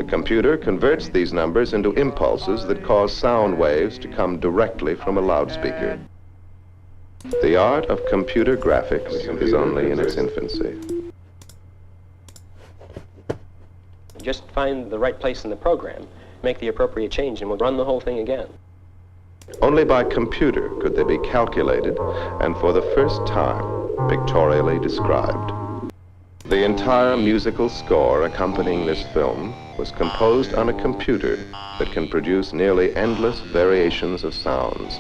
The computer converts these numbers into impulses that cause sound waves to come directly from a loudspeaker. The art of computer graphics is only in its infancy. Just find the right place in the program, make the appropriate change, and we'll run the whole thing again. Only by computer could they be calculated and for the first time pictorially described. The entire musical score accompanying this film was composed on a computer that can produce nearly endless variations of sounds.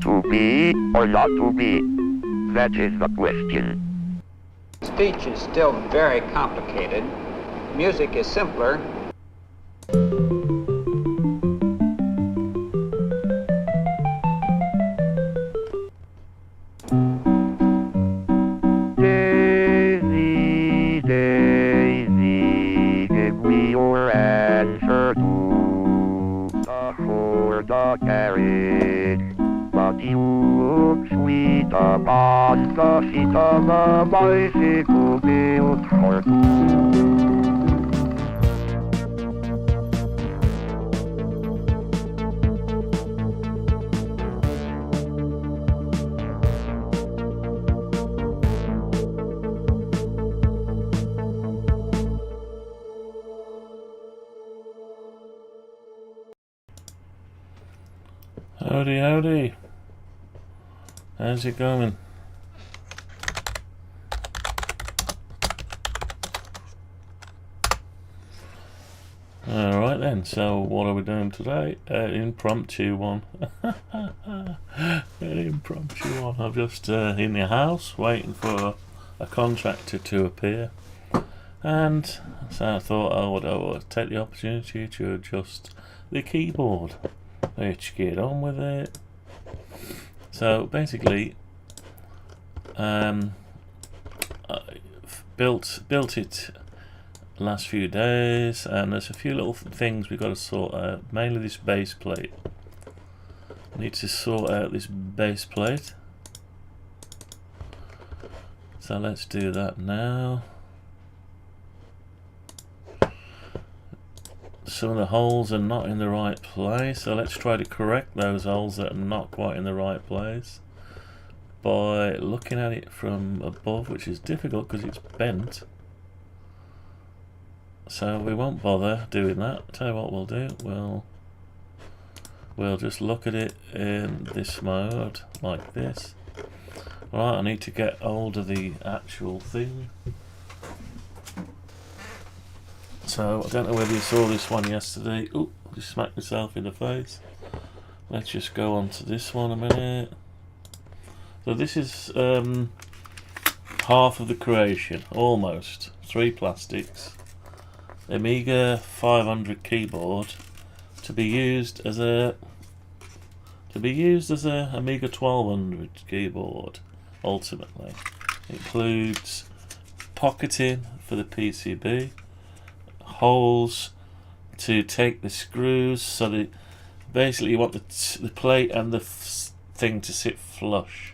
To be or not to be? That is the question. Speech is still very complicated. Music is simpler. Daisy, Daisy, give me your answer to the chord the carriage. But you look sweet upon the seat of a bicycle built for two. Howdy, howdy. How's it going? Alright then, so what are we doing today? Impromptu one. An impromptu one. I'm just in the house waiting for a contractor to appear. And so I thought I would take the opportunity to adjust the keyboard. Let's get on with it. So basically, I built it last few days, and there's a few little things we've got to sort out. Mainly this base plate. I need to sort out this base plate. So let's do that now. Some of the holes are not in the right place, so let's try to correct those holes that are not quite in the right place by looking at it from above, which is difficult because it's bent. So we won't bother doing that. Tell you what we'll do, we'll just look at it in this mode like this. Right, I need to get hold of the actual thing. So I don't know whether you saw this one yesterday. Ooh, I just smacked myself in the face. Let's just go on to this one a minute. So this is half of the creation, almost. 3 plastics. AMIGA 500 keyboard to be used as a AMIGA 1200 keyboard. Ultimately, it includes pocketing for the PCB, holes to take the screws, so that basically you want the plate and the thing to sit flush.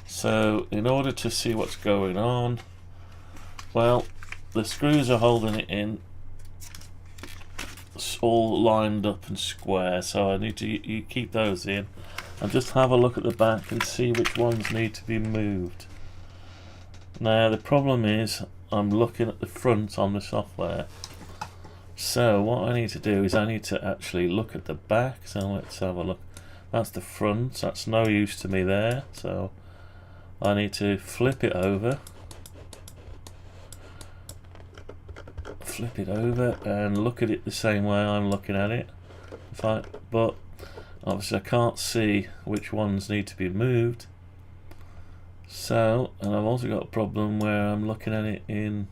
So in order to see what's going on, well, the screws are holding it in. It's all lined up and square, so I need to you keep those in and just have a look at the back and see which ones need to be moved. Now the problem is I'm looking at the front on the software, so what I need to do is I need to actually look at the back. So let's have a look. That's the front, that's no use to me there, so I need to flip it over and look at it the same way I'm looking at it. But obviously I can't see which ones need to be moved. So, and I've also got a problem where I'm looking at it in,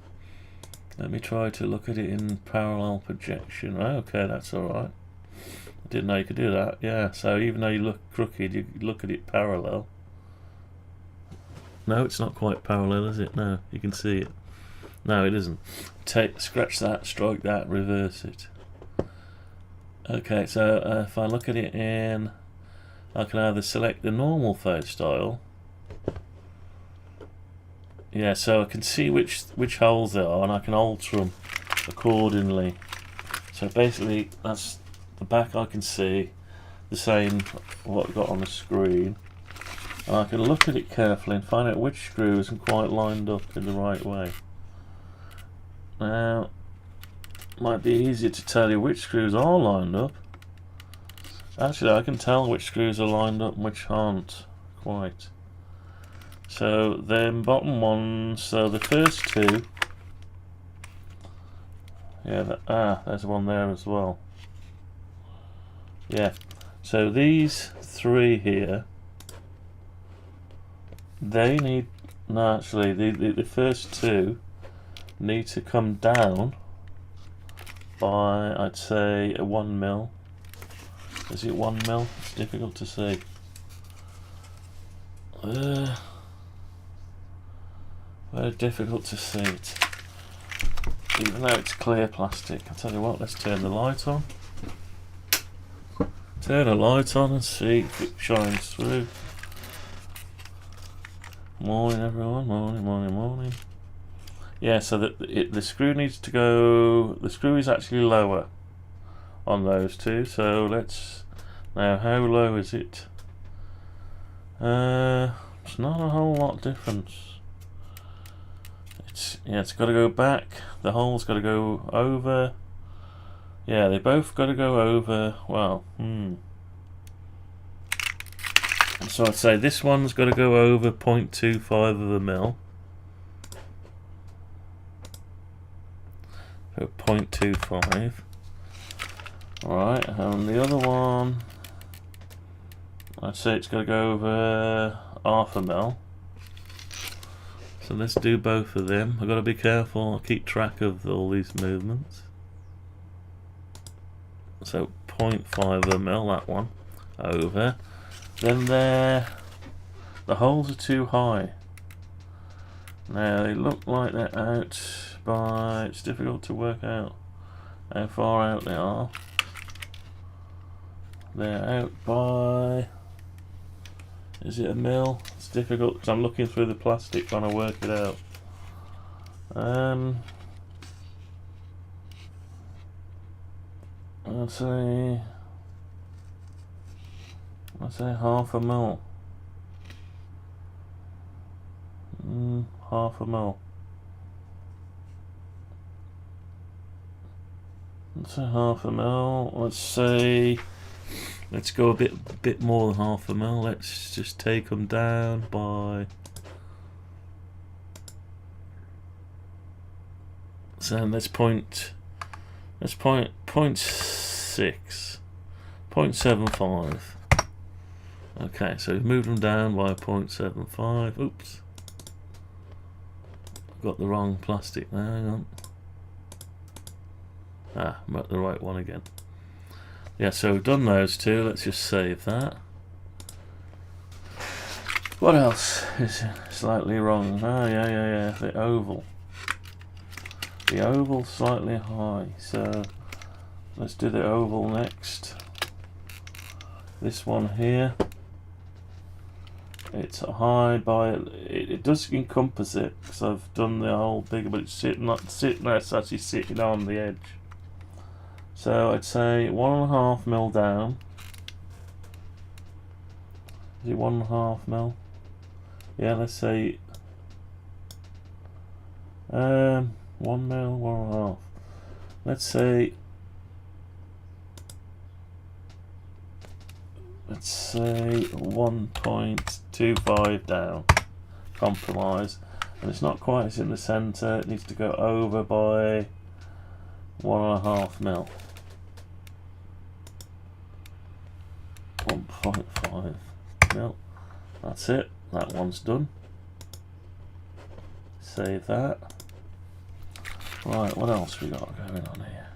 let me try to look at it in parallel projection. Okay, that's alright. I didn't know you could do that. Yeah, so even though you look crooked, you look at it parallel. No, it's not quite parallel, is it? No, you can see it. No, it isn't. Scratch that, strike that, reverse it. Okay, so if I look at it in, I can either select the normal fade style. Yeah, so I can see which holes there are, and I can alter them accordingly. So basically that's the back. I can see the same what I've got on the screen, and I can look at it carefully and find out which screw isn't quite lined up in the right way. Now, might be easier to tell you which screws are lined up. Actually, I can tell which screws are lined up and which aren't quite. So then bottom ones, so the first two, yeah, there's one there as well. Yeah, so these three here, they need, no, actually the first two need to come down by, I'd say, a 1 mil. Is it 1 mil? It's difficult to see. Very difficult to see it, even though it's clear plastic. I'll tell you what, let's turn the light on. Turn a light on and see if it shines through. Morning everyone, morning, morning, morning. Yeah, so the screw needs to go, the screw is actually lower on those two, so let's, now how low is it? It's not a whole lot difference. It's got to go back, the hole's got to go over. Yeah, they both got to go over, well, So I'd say this one's got to go over 0.25 of a mil. So 0.25. Alright, and the other one, I'd say it's got to go over half a mil. So let's do both of them. I've got to be careful, I'll keep track of all these movements. So 0.5 of a mil, that one, over. Then the holes are too high. Now they look like they're out by, it's difficult to work out how far out they are. They're out by, is it a mil? It's difficult because I'm looking through the plastic trying to work it out. I'd say half a mil. Half a mil. Let's say half a mil. Let's go a bit more than half a mil. Let's just take them down by. So let's point 0.6, 0.75. Okay, so we've moved them down by 0.75. Oops, got the wrong plastic there. Hang on. I'm at the right one again. Yeah, so we've done those two. Let's just save that. What else is slightly wrong? Yeah. The oval. The oval's slightly high, so let's do the oval next. This one here, it's high by, it does encompass it because I've done the whole bigger, but it's not sitting there, it's actually sitting on the edge. So I'd say 1.5 mil down. Is it 1.5 mil? Yeah, let's say 1 mil, 1.5. Let's say 1.25 down. Compromise. And it's not quite, it's in the centre, it needs to go over by 1.5 mil. 1.5 mil. That's it. That one's done. Save that. Right, what else we got going on here?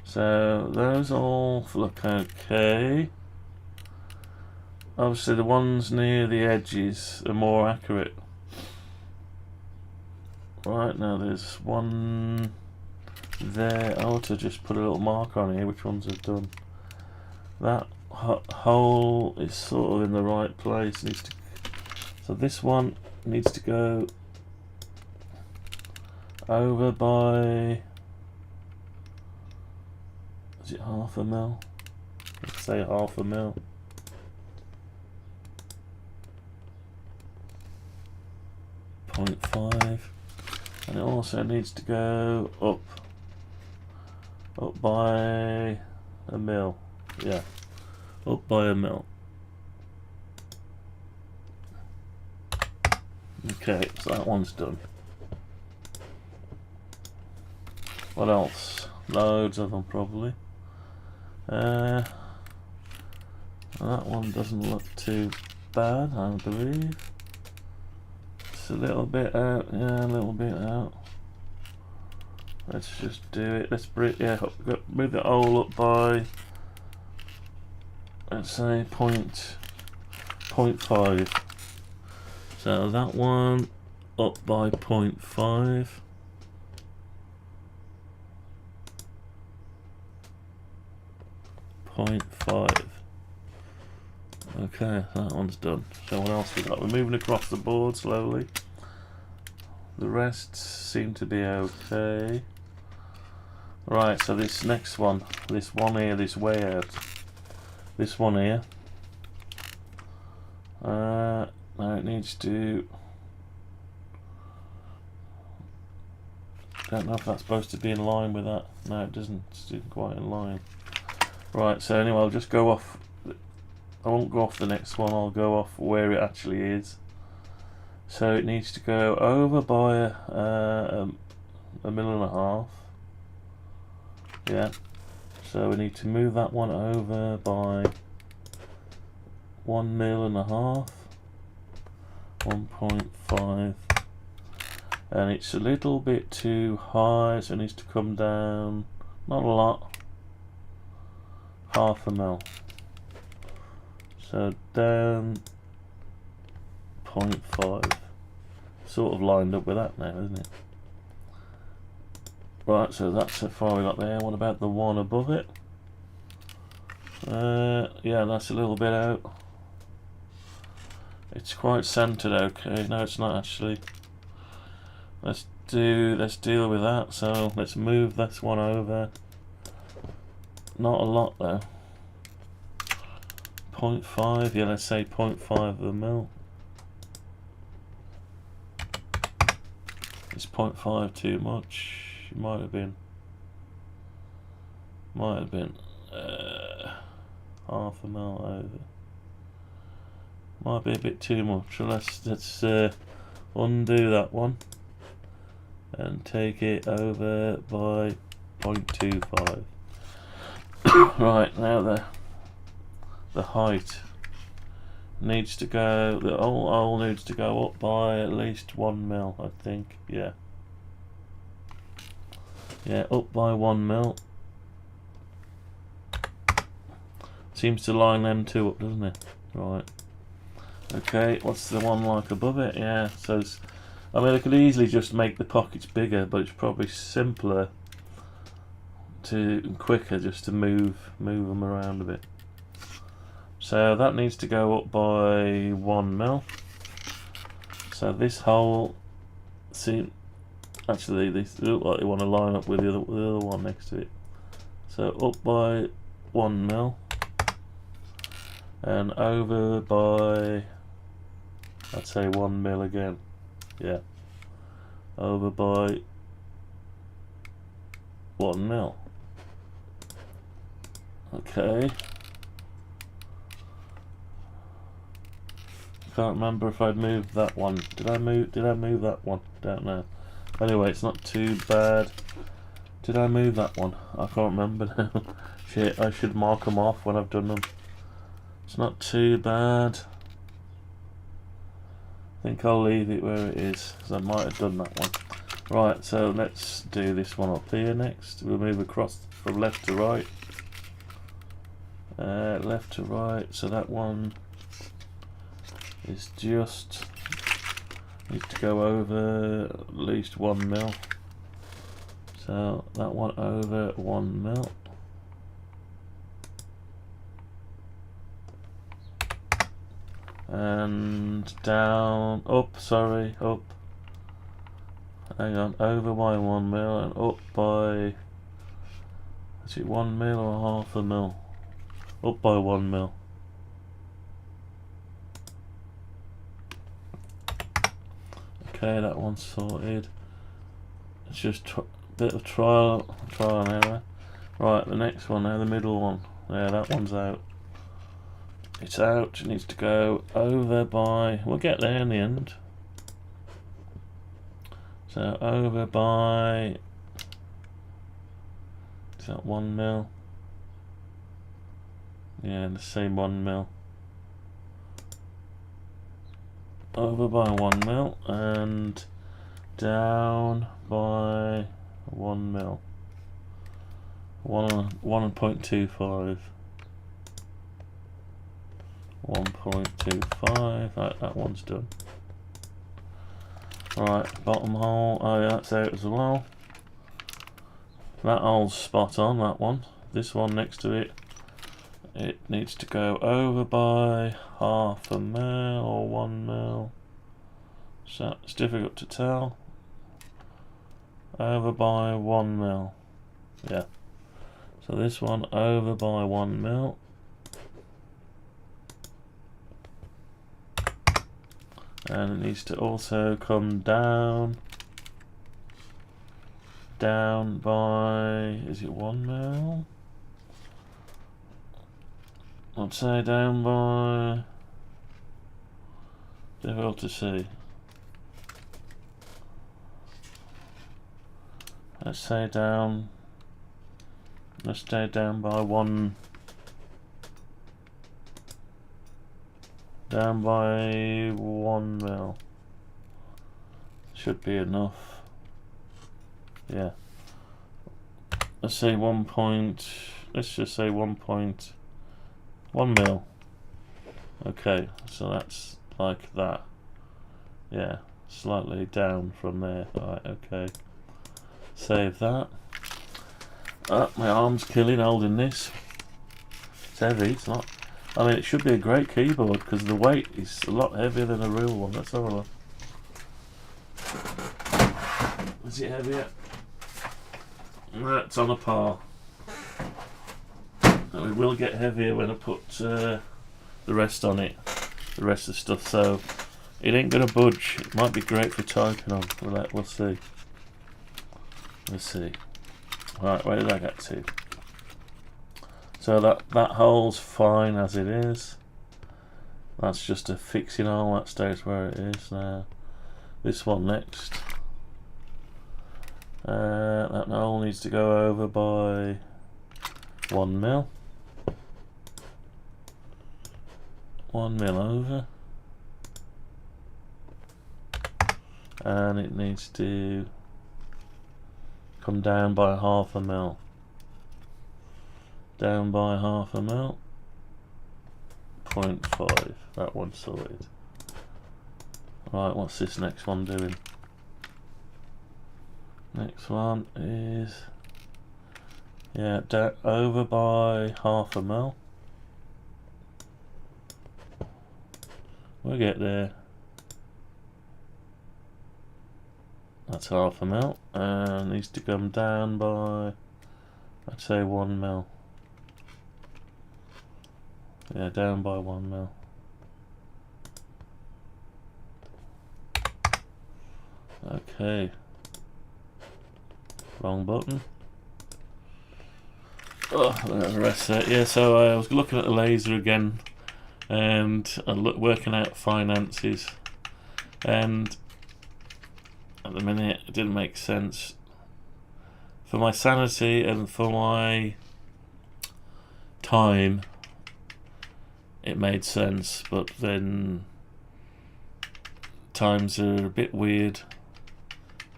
So those all look okay. Obviously the ones near the edges are more accurate. Right, now there's one there. I ought to just put a little marker on here which ones I've done. That hole is sort of in the right place. So this one needs to go over by Is it half a mil? Let's say half a mil. .5, and it also needs to go up by a mil. Yeah, up by a mil. Okay, so that one's done. What else? Loads of them probably. That one doesn't look too bad, I believe. It's a little bit out, yeah, a little bit out. Let's just do it. Let's move it all up by, let's say, 0.5. So that one up by 0.5. Okay, that one's done. So what else we got? We're moving across the board slowly. The rest seem to be okay. Right, so this next one, this one here, this way out. This one here. Now it needs to... Don't know if that's supposed to be in line with that. No, it doesn't. It's not quite in line. Right, so anyway, I'll just go off. I won't go off the next one, I'll go off where it actually is. So it needs to go over by a mil and a half. Yeah. So we need to move that one over by 1 mil and a half. 1.5. And it's a little bit too high, so it needs to come down, not a lot, half a mil. So down 0.5. Sort of lined up with that now, isn't it? Right, so that's how far we got there. What about the one above it? Yeah, that's a little bit out. It's quite centered, okay. No, it's not actually. Let's deal with that. So let's move this one over. Not a lot though. 0.5, yeah, let's say 0.5 of a mil. Is 0.5 too much? It might have been half a mil over. Might be a bit too much. So let's undo that one and take it over by 0.25. Right, now the height needs to go, the hole needs to go up by at least 1 mil, I think. Yeah, up by 1 mil. Seems to line them two up, doesn't it? Right. Okay, what's the one like above it? Yeah, so it's, I mean, I could easily just make the pockets bigger, but it's probably simpler and quicker just to move them around a bit. So that needs to go up by 1 mil. So this hole, actually these look like they want to line up with the other one next to it. So up by 1 mil and over by, I'd say 1 mil again. Yeah, over by 1 mil. Okay. Can't remember if I'd moved that one. Did I move that one? Don't know. Anyway, it's not too bad. Did I move that one? I can't remember now. Shit, I should mark them off when I've done them. It's not too bad. I think I'll leave it where it is, because I might have done that one. Right, so let's do this one up here next. We'll move across from left to right. Left to right, so that one is just, needs to go over at least 1 mil. So that one over 1 mil. And down, up, hang on, over by 1 mil and up by, let's Is it 1 mil or half a mil? Up by 1 mil. Okay, that one's sorted. It's just a bit of trial and error. Right, the next one now, the middle one. Yeah, that one's out. It's out. It needs to go over by. We'll get there in the end. So over by. Is that 1 mil? Yeah, the same 1 mil. Over by 1 mil and down by 1 mil. 1.25. 1.25. Right, that one's done. Right, bottom hole. Oh yeah, that's out as well. That hole's spot on, that one. This one next to it, it needs to go over by half a mil or 1 mil. So it's difficult to tell. Over by 1 mil. Yeah. So this one over by 1 mil. And it needs to also come down by, is it 1 mil? I'd say down by, difficult to see. Let's say down, let's stay down by 1, down by 1 mil. Should be enough. Yeah. Let's say let's just say 1.1 mil. Okay, so that's like that. Yeah, slightly down from there. Right, okay. Save that. My arm's killing holding this. It's heavy, it's not. I mean, it should be a great keyboard because the weight is a lot heavier than a real one. Let's have a look. Is it heavier? That's on a par. And it will get heavier when I put the rest on it. The rest of the stuff. So it ain't gonna budge. It might be great for typing on. We'll see. Let's see. Right, where did I get to? So that hole's fine as it is. That's just a fixing hole. That stays where it is now. This one next. That hole needs to go over by 1 mil. 1 mil over. And it needs to come down by half a mil. Down by half a mil. 0.5. That one's sorted. Right, what's this next one doing? Next one is, yeah, over by half a mil. We'll get there. That's half a mil, and needs to come down by, I'd say 1 mil. Yeah, down by 1 mil. Okay. Wrong button. Oh, the rest of it. Yeah, so I was looking at the laser again, and working out finances, and at the minute it didn't make sense for my sanity and for my time. It made sense, but then times are a bit weird.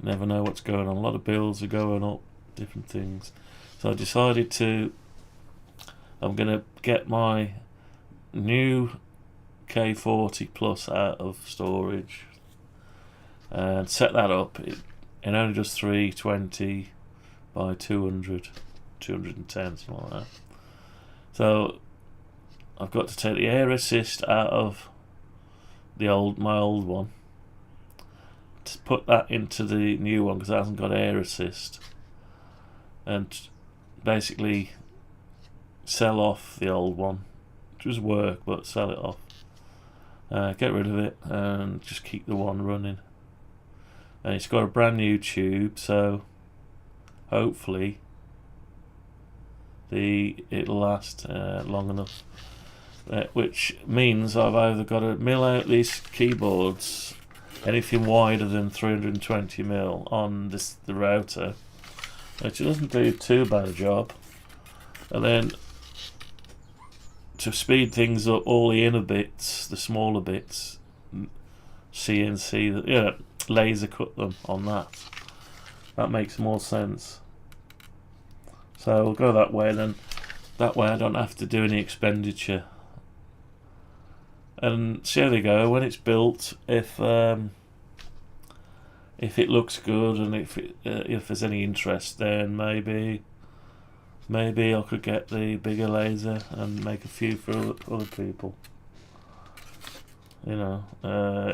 Never know what's going on. A lot of bills are going up, different things. So I decided I'm gonna get my new K40 Plus out of storage and set that up. It only does 320 by 200, 210, something like that. So I've got to take the air assist out of my old one to put that into the new one because it hasn't got air assist, and basically sell off the old one. Just work, but sell it off. Get rid of it and just keep the one running. And it's got a brand new tube, so hopefully it'll last long enough. Which means I've either got to mill out these keyboards anything wider than 320mm on the router, which doesn't do too bad a job, and then to speed things up, all the inner bits, the smaller bits, CNC, laser cut them on that. That makes more sense. So we'll go that way, then that way I don't have to do any expenditure. And so there they go. When it's built, if it looks good and if there's any interest, then maybe I could get the bigger laser and make a few for other people. You know,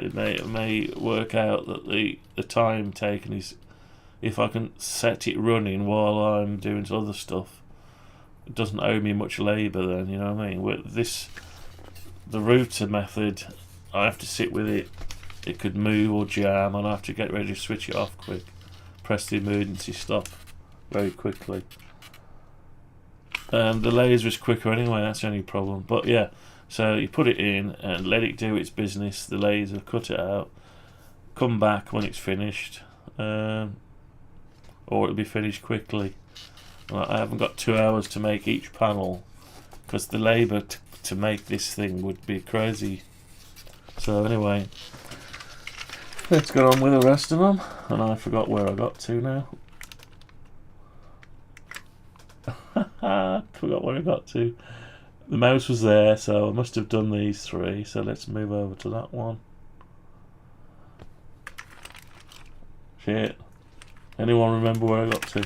it may work out that the time taken is, if I can set it running while I'm doing other stuff, it doesn't owe me much labour then, you know what I mean? With the router method, I have to sit with it. It could move or jam, and I have to get ready to switch it off quick. Press the emergency stop very quickly. And the laser is quicker anyway, that's the only problem. But yeah, so you put it in and let it do its business, the laser, cut it out, come back when it's finished, or it'll be finished quickly. I haven't got 2 hours to make each panel, because the labour to make this thing would be crazy. So anyway, let's get on with the rest of them. And I forgot where I got to now. Forgot where I got to. The mouse was there, so I must have done these three. So let's move over to that one. Shit. Anyone remember where I got to?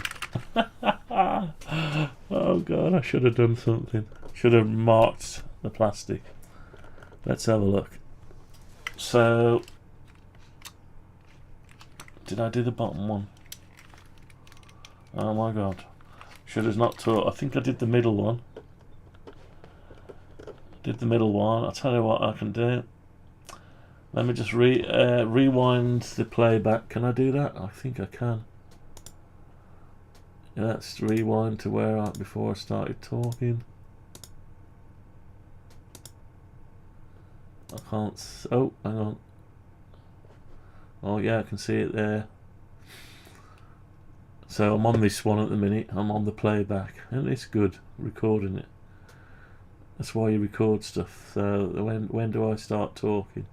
Oh god, I should have done something. Should have marked the plastic. Let's have a look. So, did I do the bottom one? Oh my god. Should have not taught. I think I did the middle one. Did the middle one. I'll tell you what I can do. Let me just rewind the playback. Can I do that? I think I can. Yeah, let's rewind to where before I started talking. I can't. Oh, hang on. Oh yeah, I can see it there. So I'm on this one at the minute. I'm on the playback, and it's good recording it. That's why you record stuff. So when do I start talking?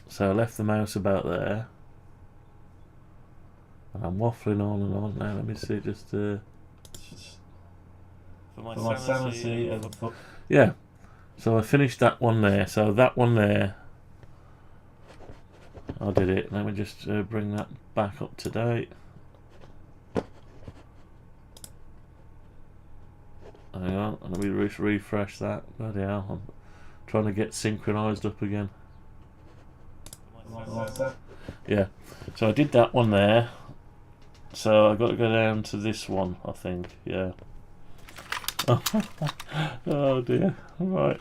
So I left the mouse about there, and I'm waffling on and on. Now let me see, just for my sanity. Yeah. So I finished that one there. So that one there, I did it. Let me just bring that back up to date. Hang on, let me refresh that. Bloody hell, I'm trying to get synchronised up again. Yeah, so I did that one there. So I've got to go down to this one, I think. Yeah. Oh dear. Right.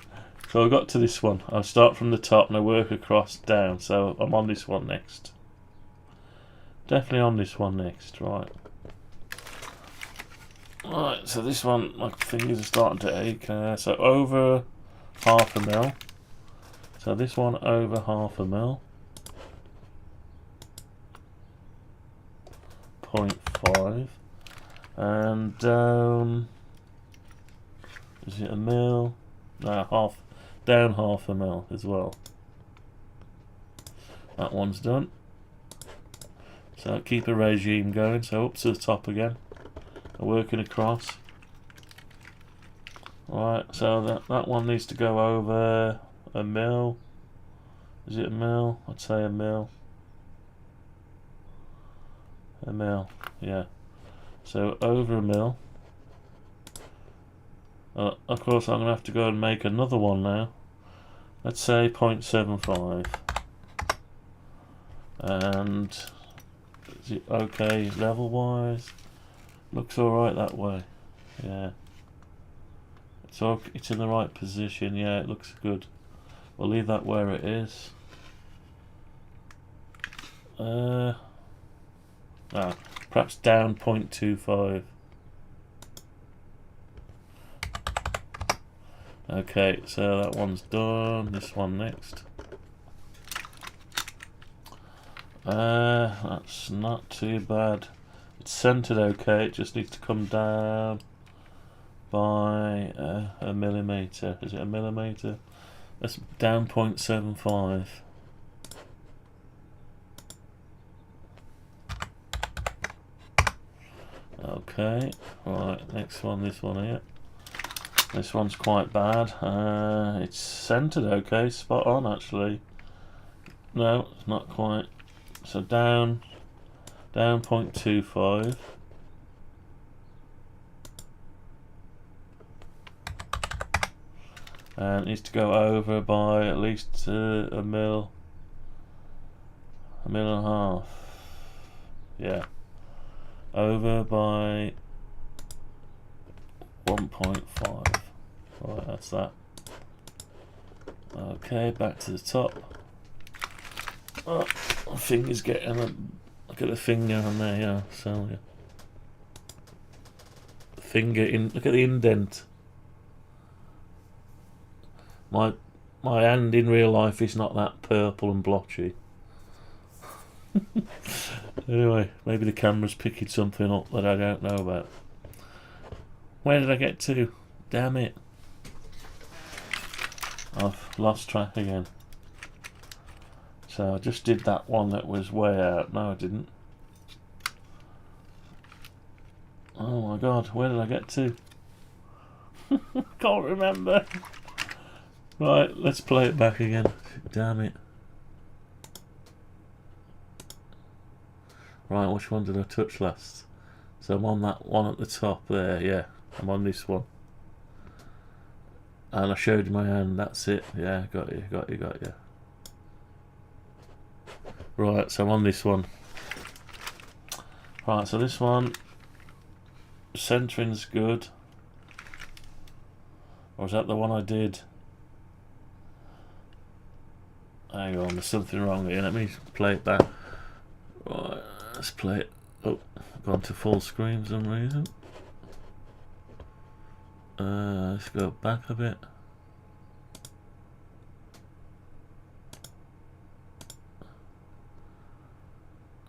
So I got to this one. I'll start from the top and I work across down. So I'm on this one next. Definitely on this one next. Right. Right. So this one, my fingers are starting to ache. So over 1/2 mil. So this one over 1/2 mil. 0.5. And down. Is it a mil? No, down 1/2 mil as well. That one's done. So keep a regime going. So up to the top again. Working across. Right, so that one needs to go over a mil. Is it a mil? I'd say a mil. A mil, yeah. So over a mil. Of course, I'm going to have to go and make another one now. Let's say 0.75. And is it okay level wise? Looks alright that way. Yeah. It's in the right position. Yeah, it looks good. We'll leave that where it is. Perhaps down 0.25. Okay, so that one's done. This one next. That's not too bad. It's centered okay, it just needs to come down by a millimetre. Is it a millimetre? That's down 0.75. Okay, right, next one, this one here. This one's quite bad. It's centered okay, spot on actually. No, it's not quite. So down 0.25. And it needs to go over by at least a mil and a half. Yeah. Over by 1.5. Right, that's that. Okay, back to the top. Oh, my finger's getting a look at the finger on there, yeah. So yeah. Finger in, look at the indent. My hand in real life is not that purple and blotchy. Anyway, maybe the camera's picking something up that I don't know about. Where did I get to? Damn it. I've lost track again. So I just did that one that was way out. No, I didn't. Oh my god, where did I get to? Can't remember. Right, let's play it back again. Damn it. Right, which one did I touch last? So I'm on that one at the top there, yeah. I'm on this one. And I showed you my hand, that's it. Yeah, got you. Right, so I'm on this one. Right, so this one, centering's good. Or is that the one I did? Hang on, there's something wrong here. Let me play it back. Right, let's play it. Oh, I've gone to full screen for some reason. Let's go back a bit.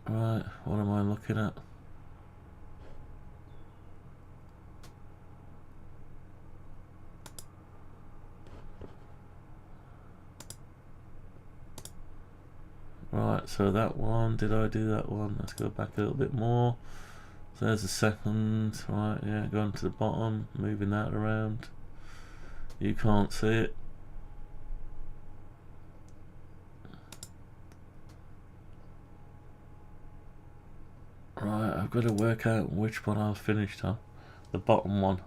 Right, what am I looking at? Right, so that one, did I do that one? Let's go back a little bit more. So there's the second, right, yeah, going to the bottom, moving that around. You can't see it. Right, I've got to work out which one I've finished on. The bottom one.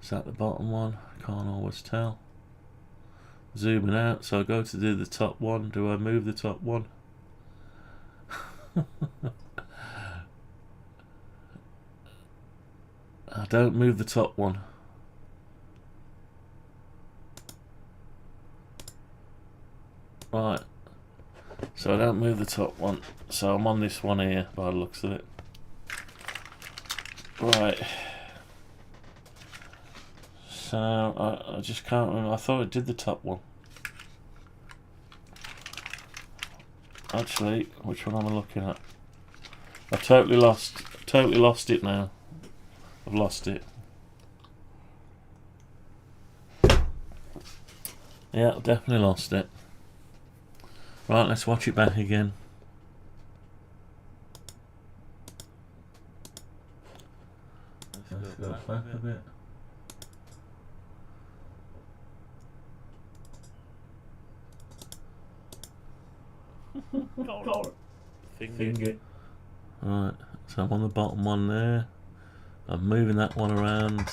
Is that the bottom one? Can't always tell. Zooming out, so I go to do the top one. Do I move the top one? I don't move the top one. Right, so I don't move the top one, so I'm on this one here by the looks of it. Right, so I just can't remember. I thought it did the top one. Actually, which one am I looking at? I've totally lost it now. I've lost it. Yeah, I've definitely lost it. Right, let's watch it back again. Let's go back a bit. Finger. Right, so I'm on the bottom one there. I'm moving that one around.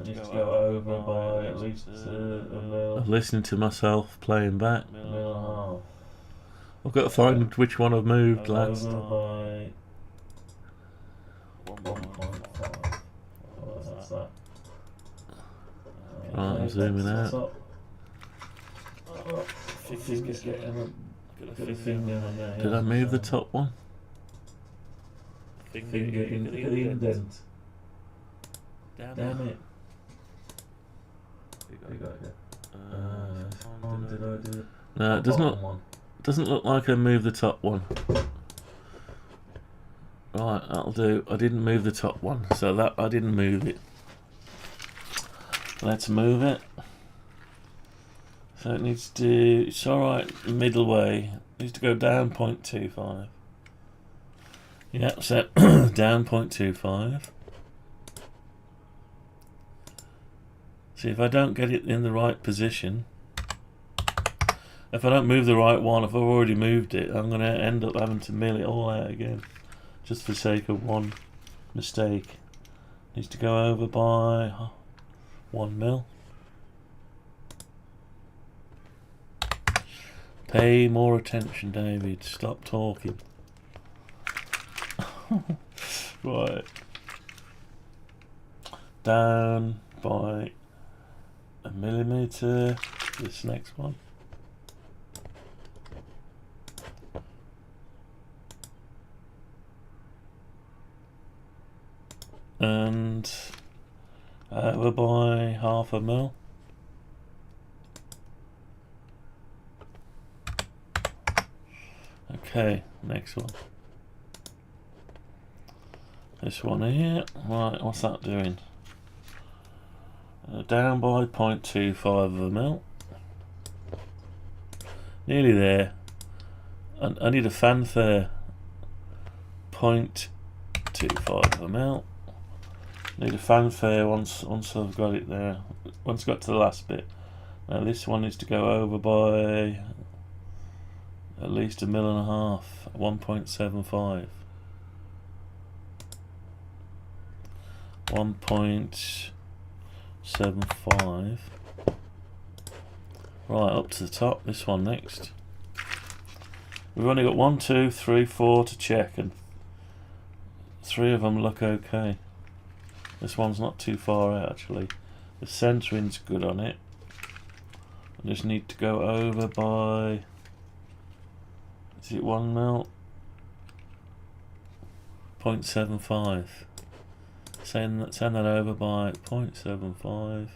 Just go over by at least a mil. I'm listening to myself playing back. I've got to find which one I've moved last. zooming out. Did I move the top one? Finger in, look at the indent. Damn it. You got it. Did I do it? No, it doesn't look like I moved the top one. Right, that'll do. I didn't move the top one, so that I didn't move it. Let's move it. So it needs to. It's all right. Middle way. It needs to go down 0.25. Yeah, so down 0.25. See, if I don't get it in the right position, if I don't move the right one, if I've already moved it, I'm going to end up having to mill it all out again, just for the sake of one mistake. Needs to go over by 1 mil. Pay more attention, David. Stop talking. Right. Down by 1 millimeter. This next one. And over by 0.5 mil. Okay, next one. This one here. Right, what's that doing? Down by 0.25 of a mil. Nearly there. I need a fanfare. 0.25 of a mil. Need a fanfare once I've got it there. Once I got to the last bit. Now this one needs to go over by at least 1.5 mil. 1.75. 1.75. Right, up to the top. This one next. We've only got 1, 2, 3, 4 to check, and 3 of them look okay. This one's not too far out actually. The centering's good on it. I just need to go over by, is it 1 mil? 0.75. Send that over by 0.75.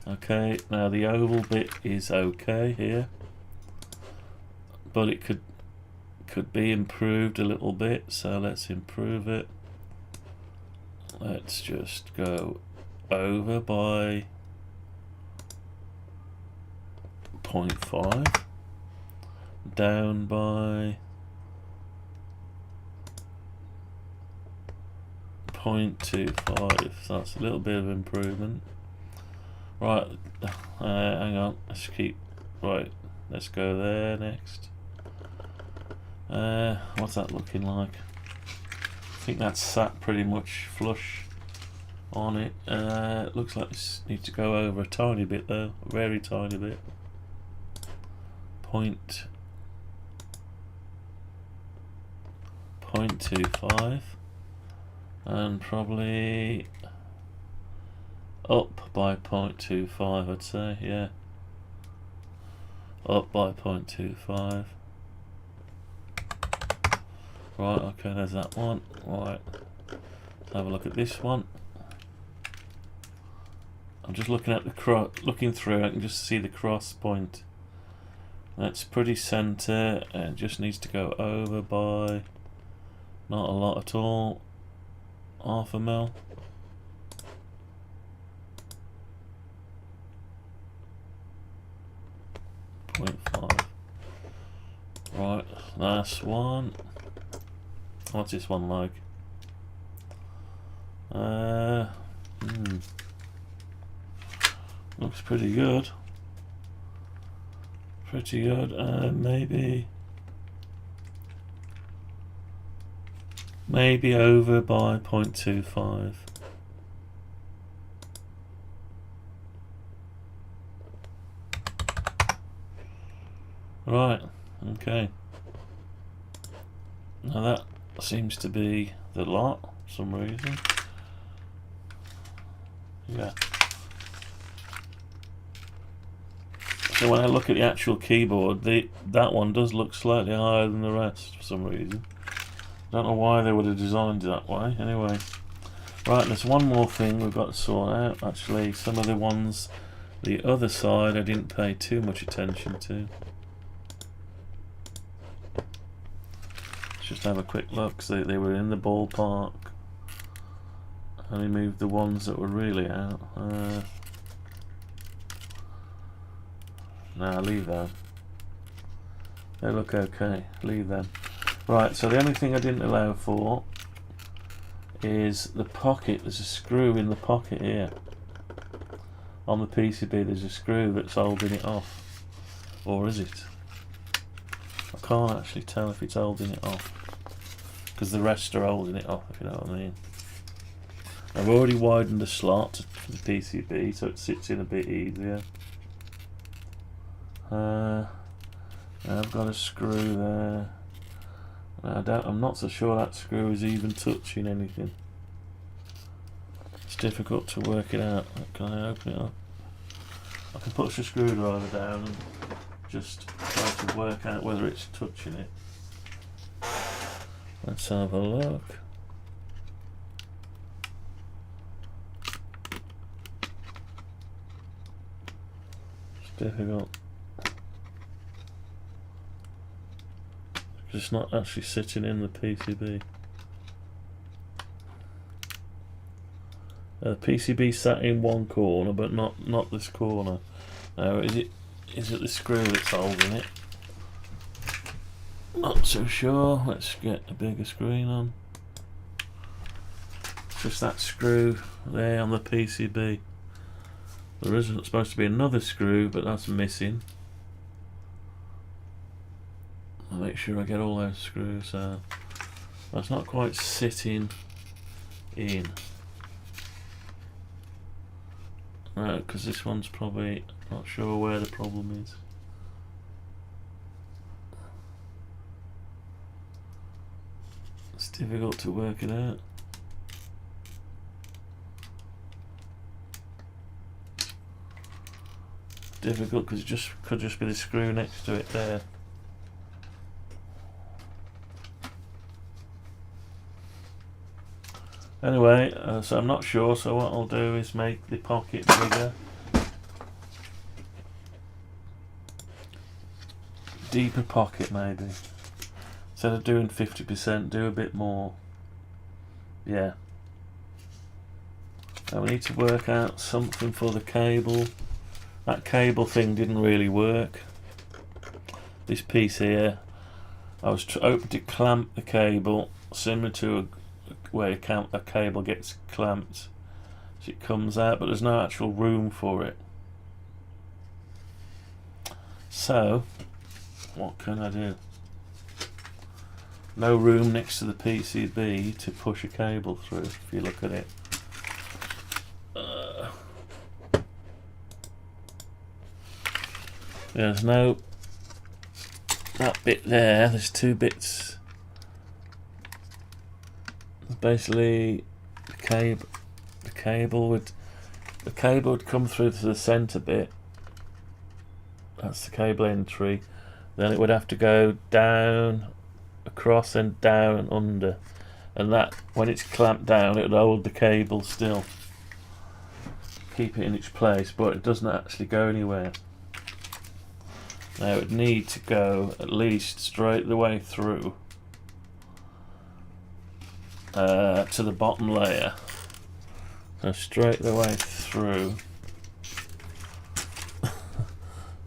Okay, now the oval bit is okay here, but it could be improved a little bit, so let's improve it. Let's just go over by 0.5, down by 0.25, so that's a little bit of improvement. Right, hang on, let's keep, right, let's go there next. What's that looking like? I think that's sat pretty much flush on it. Looks like this needs to go over a tiny bit though, a very tiny bit. 0.25, and probably up by 0.25, I'd say, yeah. Up by 0.25. Right, okay, there's that one. Right, let's have a look at this one. I'm just looking at the looking through. I can just see the cross point. That's pretty centre, and it just needs to go over by not a lot at all. 0.5 mil. .5. Right, last one. What's this one like? Looks pretty good. Pretty good. Maybe over by 0.25. Right, okay. Now that seems to be the lot for some reason. Yeah. So when I look at the actual keyboard, that one does look slightly higher than the rest for some reason. Don't know why they would have designed it that way. Anyway, right, there's one more thing we've got to sort out. Actually, some of the ones the other side I didn't pay too much attention to. Let's just have a quick look, because they were in the ballpark. I only moved the ones that were really out. Nah, leave them. They look okay. Leave them. Right, so the only thing I didn't allow for is the pocket. There's a screw in the pocket here. On the PCB there's a screw that's holding it off. Or is it? I can't actually tell if it's holding it off, because the rest are holding it off, if you know what I mean. I've already widened the slot for the PCB so it sits in a bit easier. I've got a screw there. I'm not so sure that screw is even touching anything. It's difficult to work it out. Can I open it up? I can push the screwdriver down and just try to work out whether it's touching it. Let's have a look. It's difficult. It's not actually sitting in the PCB. The PCB sat in one corner, but not this corner. Now, is it the screw that's holding it? Not so sure. Let's get a bigger screen on. It's just that screw there on the PCB. There isn't supposed to be another screw, but that's missing. I'll make sure I get all those screws out. That's not quite sitting in. Right, because this one's probably not sure where the problem is. It's difficult to work it out. Difficult because it could just be the screw next to it there. Anyway, so I'm not sure, so what I'll do is make the pocket bigger. Deeper pocket maybe. Instead of doing 50%, do a bit more. Yeah. Now we need to work out something for the cable. That cable thing didn't really work. This piece here, I was hoping to clamp the cable similar to where a cable gets clamped so it comes out, but there's no actual room for it. So what can I do? No room next to the PCB to push a cable through, if you look at it. There's no, that bit there, there's two bits. Basically the cable would come through to the center bit. That's the cable entry. Then it would have to go down, across, and down and under, and that, when it's clamped down, it would hold the cable still, keep it in its place, but it doesn't actually go anywhere. Now it would need to go at least straight the way through to the bottom layer. So straight the way through,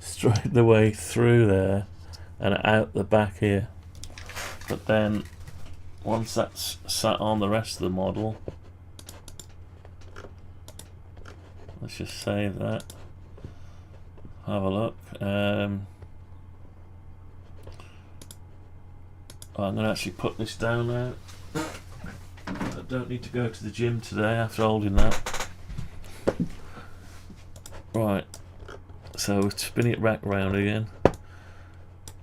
straight the way through there and out the back here. But then once that's sat on the rest of the model, let's just save that, have a look. I'm going to actually put this down now. I don't need to go to the gym today after holding that. Right, so we're spinning it back round again.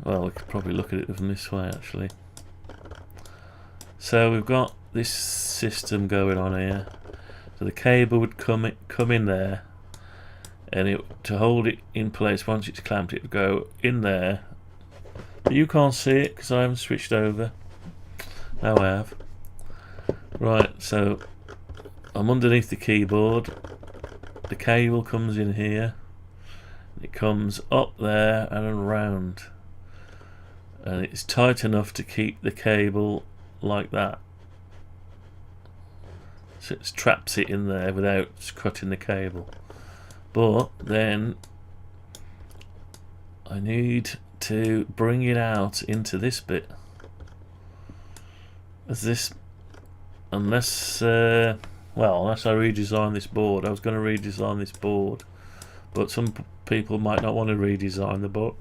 Well, we could probably look at it from this way actually. So we've got this system going on here. So the cable would come in there. and to hold it in place once it's clamped, it will go in there. But you can't see it because I haven't switched over. Now I have. Right, so I'm underneath the keyboard. The cable comes in here. It comes up there and around, and it's tight enough to keep the cable like that. So it traps it in there without cutting the cable. But then I need to bring it out into this bit. As this, unless I redesign this board. I was going to redesign this board, but some people might not want to redesign the board.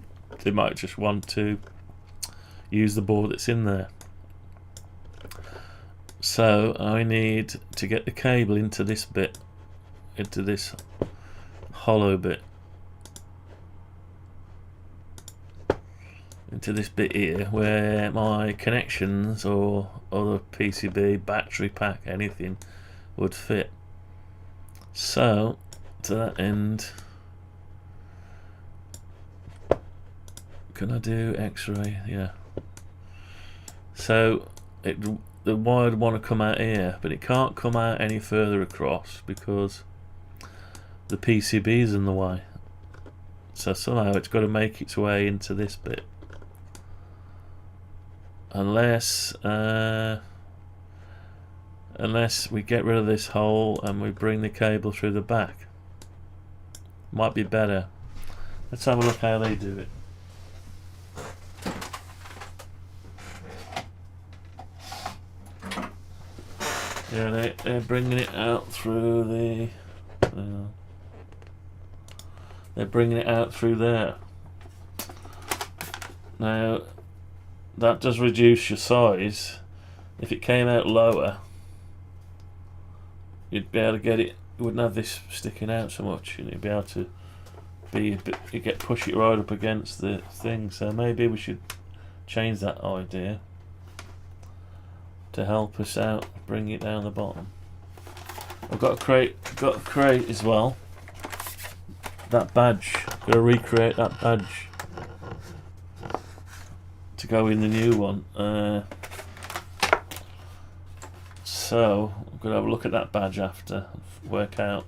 They might just want to use the board that's in there. So I need to get the cable into this bit, into this hollow bit, into this bit here where my connections or other PCB, battery pack, anything would fit. So to that end, can I do X-ray? Yeah. So the wire would want to come out here, but it can't come out any further across because the PCB is in the way. So somehow it's got to make its way into this bit, unless we get rid of this hole and we bring the cable through the back. Might be better. Let's have a look how they do it. Yeah, they're bringing it out through the. They're bringing it out through there. Now, that does reduce your size. If it came out lower, you'd be able to get it. You wouldn't have this sticking out so much, and you'd be able to be a bit. You push it right up against the thing. So maybe we should change that idea to help us out, bring it down the bottom. I've got a crate as well. That badge, got to recreate that badge to go in the new one. So I'm going to have a look at that badge after, work out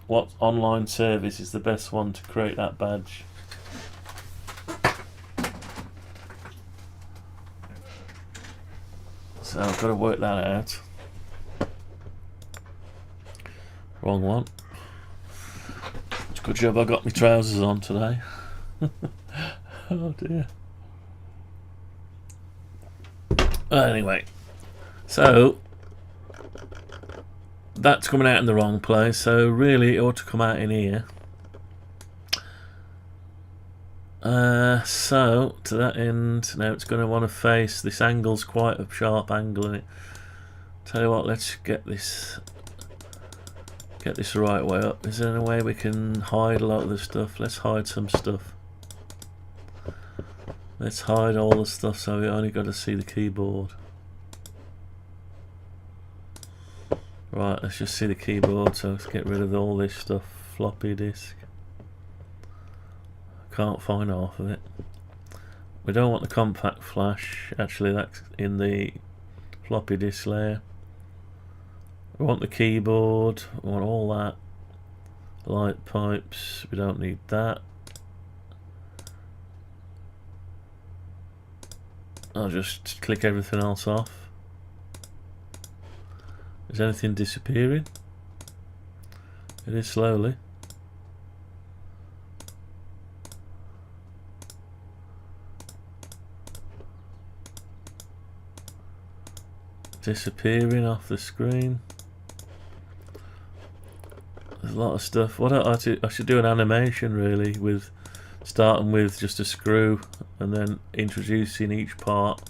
what online service is the best one to create that badge. So I've got to work that out. Wrong one. It's a good job I got my trousers on today. Oh dear. Anyway, so that's coming out in the wrong place, so really it ought to come out in here. So to that end, now it's going to want to face, this angle's quite a sharp angle in it. Tell you what, let's get this the right way up. Is there any way we can hide a lot of the stuff? Let's hide some stuff. Let's hide all the stuff so we only got to see the keyboard. Right, let's just see the keyboard, so let's get rid of all this stuff. Floppy disk. Can't find half of it. We don't want the compact flash, actually that's in the floppy disk layer. We want the keyboard, we want all that. Light pipes, we don't need that. I'll just click everything else off. Is anything disappearing? It is slowly. Disappearing off the screen. There's a lot of stuff. What I should do an animation really, with starting with just a screw and then introducing each part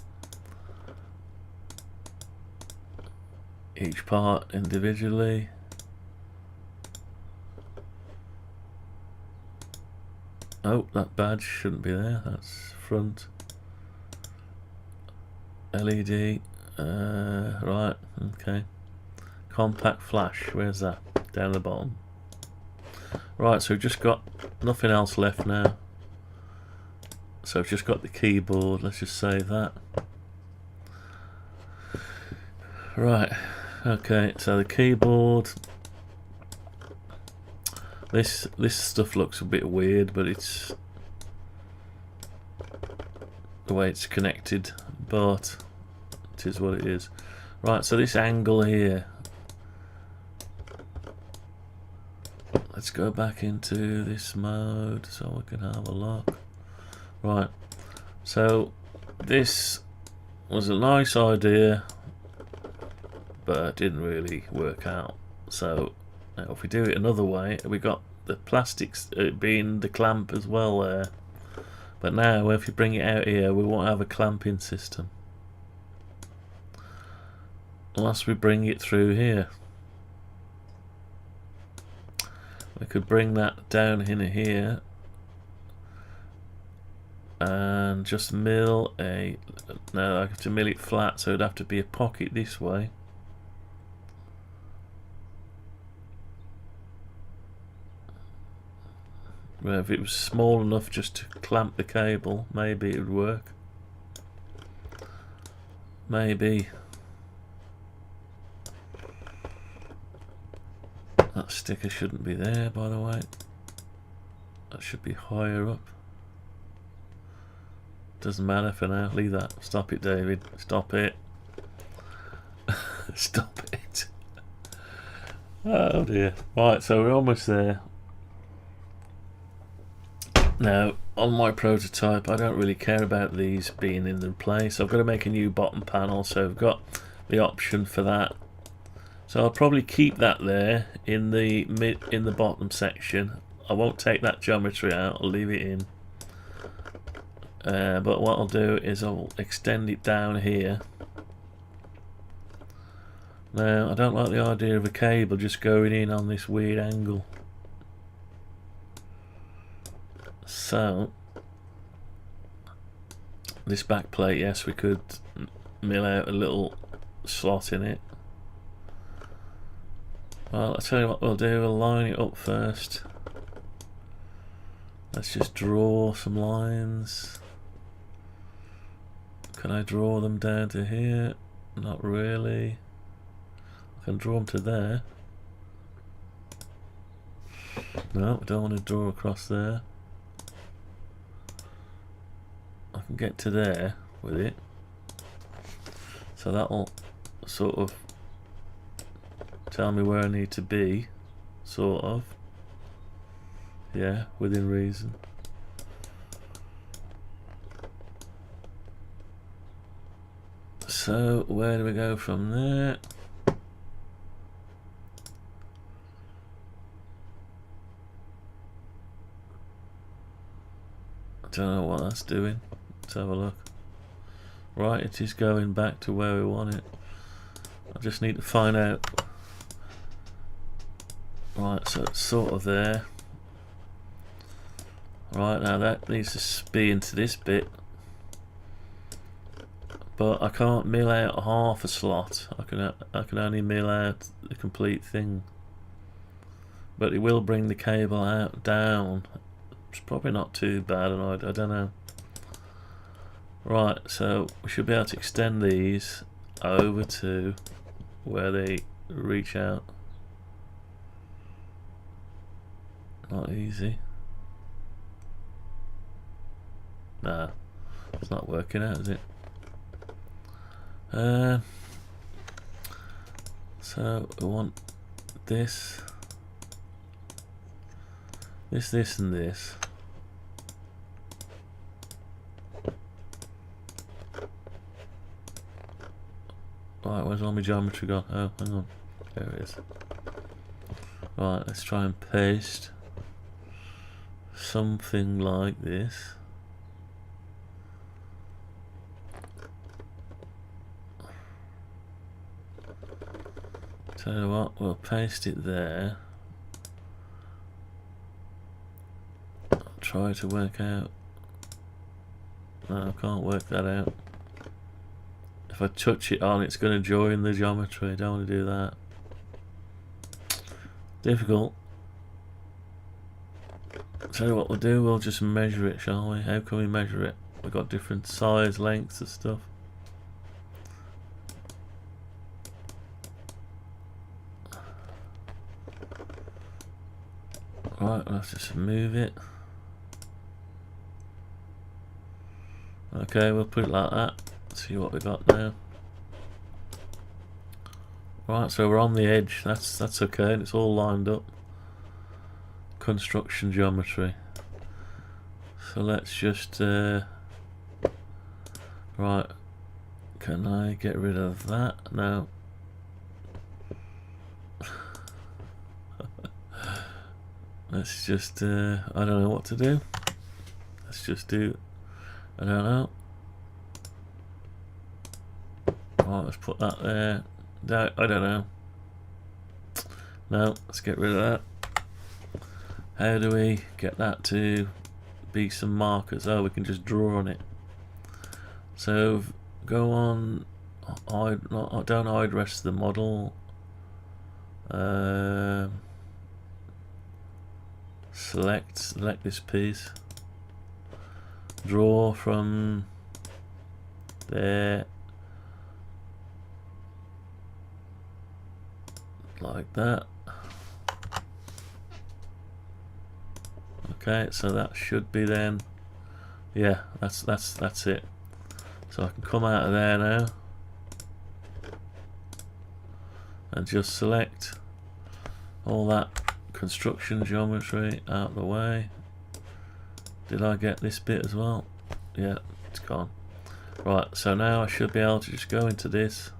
individually. Oh, that badge shouldn't be there. That's front LED. Right, okay. Compact flash, where's that? Down the bottom. Right, so we've just got nothing else left now. So I've just got the keyboard. Let's just save that. Right, okay, so the keyboard. This stuff looks a bit weird, but it's the way it's connected, but it is what it is. Right, so this angle here. Let's go back into this mode so we can have a look. Right, so this was a nice idea, but it didn't really work out. So now if we do it another way, we got the plastics being the clamp as well there. But now if you bring it out here, we won't have a clamping system unless we bring it through here. We could bring that down in here and just mill a... No, I have to mill it flat, so it'd have to be a pocket this way. Well, if it was small enough just to clamp the cable, maybe it would work. Maybe. That sticker shouldn't be there, by the way. That should be higher up. Doesn't matter for now. Leave that. Stop it, David. Stop it. Stop it. Oh dear. Right, so we're almost there. Now, on my prototype, I don't really care about these being in the place. I've got to make a new bottom panel, so I've got the option for that. So I'll probably keep that there in the bottom section. I won't take that geometry out. I'll leave it in. But what I'll do is I'll extend it down here. Now I don't like the idea of a cable just going in on this weird angle. So this back plate, yes, we could mill out a little slot in it. Well, I'll tell you what we'll do, we'll line it up first. Let's just draw some lines. Can I draw them down to here? Not really. I can draw them to there. No, I don't want to draw across there. I can get to there with it. So that'll sort of tell me where I need to be, sort of. Yeah, within reason. So where do we go from there? I don't know what that's doing. Let's have a look. Right, it is going back to where we want it. I just need to find out. Right, so it's sort of there. Right, now that needs to be into this bit. But I can't mill out half a slot. I can only mill out the complete thing. But it will bring the cable out down. It's probably not too bad, and I don't know. Right, so we should be able to extend these over to where they reach out. Not easy. Nah, it's not working out, is it? So we want this, this and this. Right, where's all my geometry gone? Oh, hang on. There it is. Right, let's try and paste something like this. Tell you what, we'll paste it there. I'll try to work out. No, I can't work that out. If I touch it on, it's going to join the geometry. I don't want to do that. Difficult. So what we'll do, we'll just measure it, shall we? How can we measure it? We've got different size, lengths of stuff. Right, let's just move it. Okay, we'll put it like that. See what we got now. Right, so we're on the edge. That's okay. It's all lined up. Construction geometry. So let's just right. Can I get rid of that? No. Let's just I don't know what to do. Let's just do, I don't know. Right, let's put that there. No, I don't know. No, let's get rid of that. How do we get that to be some markers? Oh, we can just draw on it. So go on, don't hide rest of the model. Select this piece. Draw from there. Like that. Okay, so that should be then. Yeah, that's it. So I can come out of there now and just select all that construction geometry out of the way. Did I get this bit as well? Yeah, it's gone. Right, so now I should be able to just go into this.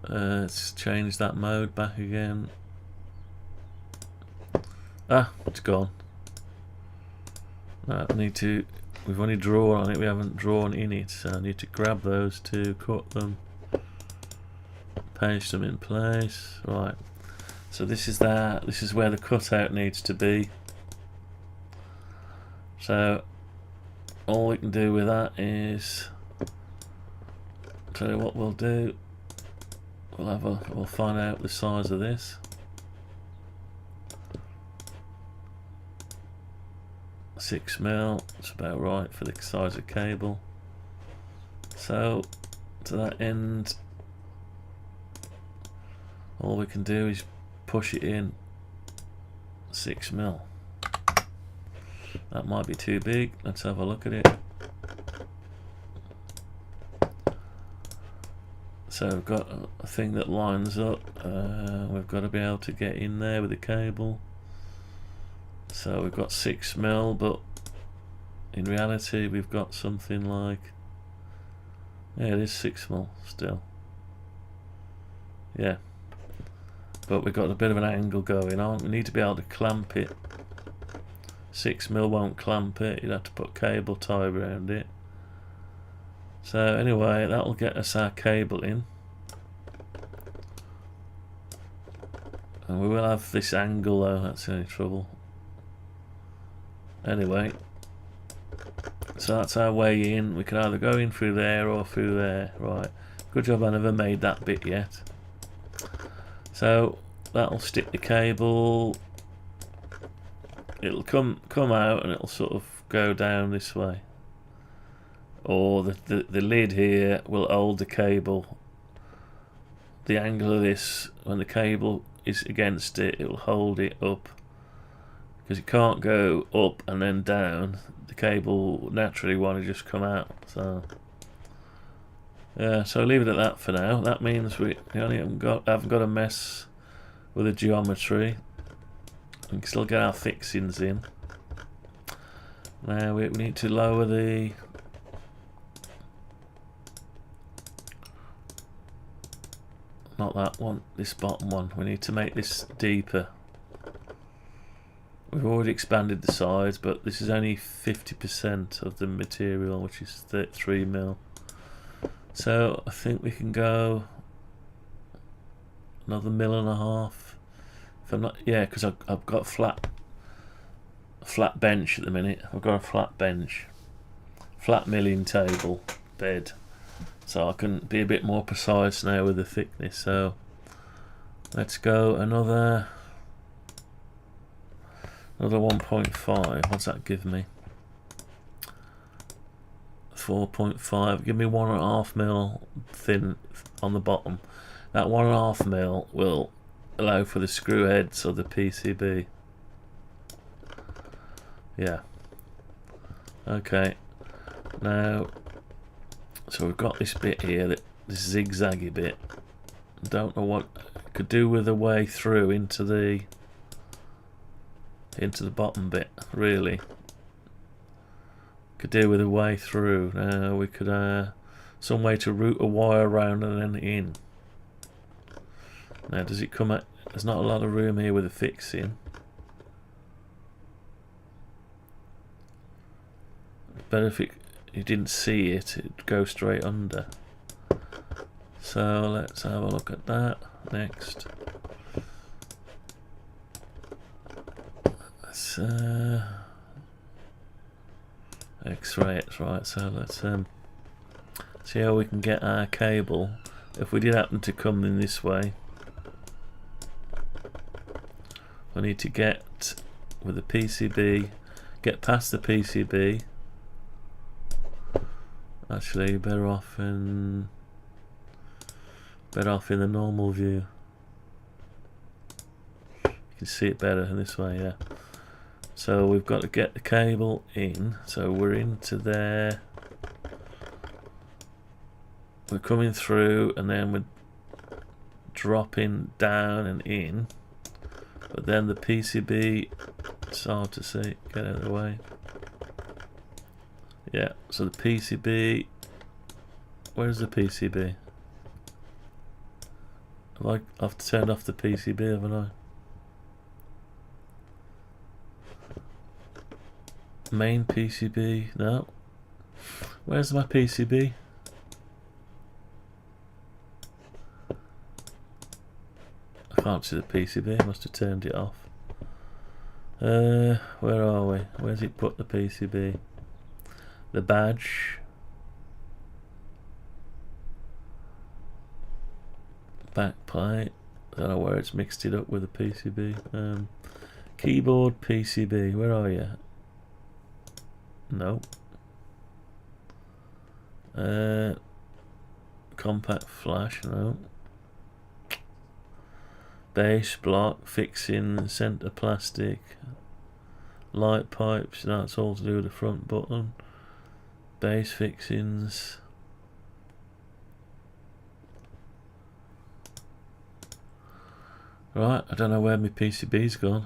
Let's change that mode back again. Ah, it's gone. I need to, we've only drawn on it, we haven't drawn in it, so I need to grab those two, cut them, paste them in place. Right, so this is that, this is where the cutout needs to be. So all we can do with that is, tell you what we'll do, we'll find out the size of this. Six mil, it's about right for the size of cable. So to that end, all we can do is push it in 6 mil. That might be too big. Let's have a look at it. So we've got a thing that lines up. We've got to be able to get in there with the cable. So we've got 6 mil, but in reality we've got something like, yeah, it is 6 mil still. Yeah, but we've got a bit of an angle going on. We need to be able to clamp it. 6 mil won't clamp it. You'd have to put cable tie around it. So anyway, that'll get us our cable in. And we will have this angle though, that's the only trouble. Anyway, so that's our way in. We can either go in through there or through there. Right, good job I never made that bit yet. So that'll stick the cable. It'll come out and it'll sort of go down this way. Or the lid here will hold the cable. The angle of this, when the cable is against it, it will hold it up. Because it can't go up and then down. The cable will naturally want to just come out. So yeah, so leave it at that for now. That means we only haven't got to mess with the geometry. We can still get our fixings in. Now we need to lower the not that one, this bottom one. We need to make this deeper. We've already expanded the size, but this is only 50% of the material, which is 3 mil. So I think we can go another 1.5 mil. If I'm not, yeah, because I've got a flat bench at the minute. I've got a flat bench, flat milling table bed, so I can be a bit more precise now with the thickness. So let's go another Another 1.5. What's that give me? 4.5. Give me 1.5 mil thin on the bottom. That 1.5 mil will allow for the screw heads of the PCB. Yeah. Okay. Now, so we've got this bit here, this zigzaggy bit. Don't know what it could do with a way through into the bottom bit, really. Could do with a way through. We could some way to route a wire around and then in. Now, does it come at? There's not a lot of room here with a fixing. Better if you didn't see it, it'd go straight under. So let's have a look at that next. Let's X-ray it, right? So let's see how we can get our cable. If we did happen to come in this way, we need to get with the PCB, get past the PCB. Actually, better off in the normal view. You can see it better in this way, yeah. So we've got to get the cable in. So we're into there. We're coming through, and then we're dropping down and in. But then the PCB, it's hard to see. Get out of the way. Yeah, so the PCB, where's the PCB? I've turned off the PCB, haven't I? Main PCB, no. Where's my PCB? I can't see the PCB, I must have turned it off. Where are we? Where's it put the PCB? The badge, back plate. I don't know where it's mixed it up with the PCB. Keyboard PCB, where are you? No. Compact flash, no. Base block, fixing, center plastic, light pipes. That's all to do with the front button. Base fixings. Right, I don't know where my PCB's gone.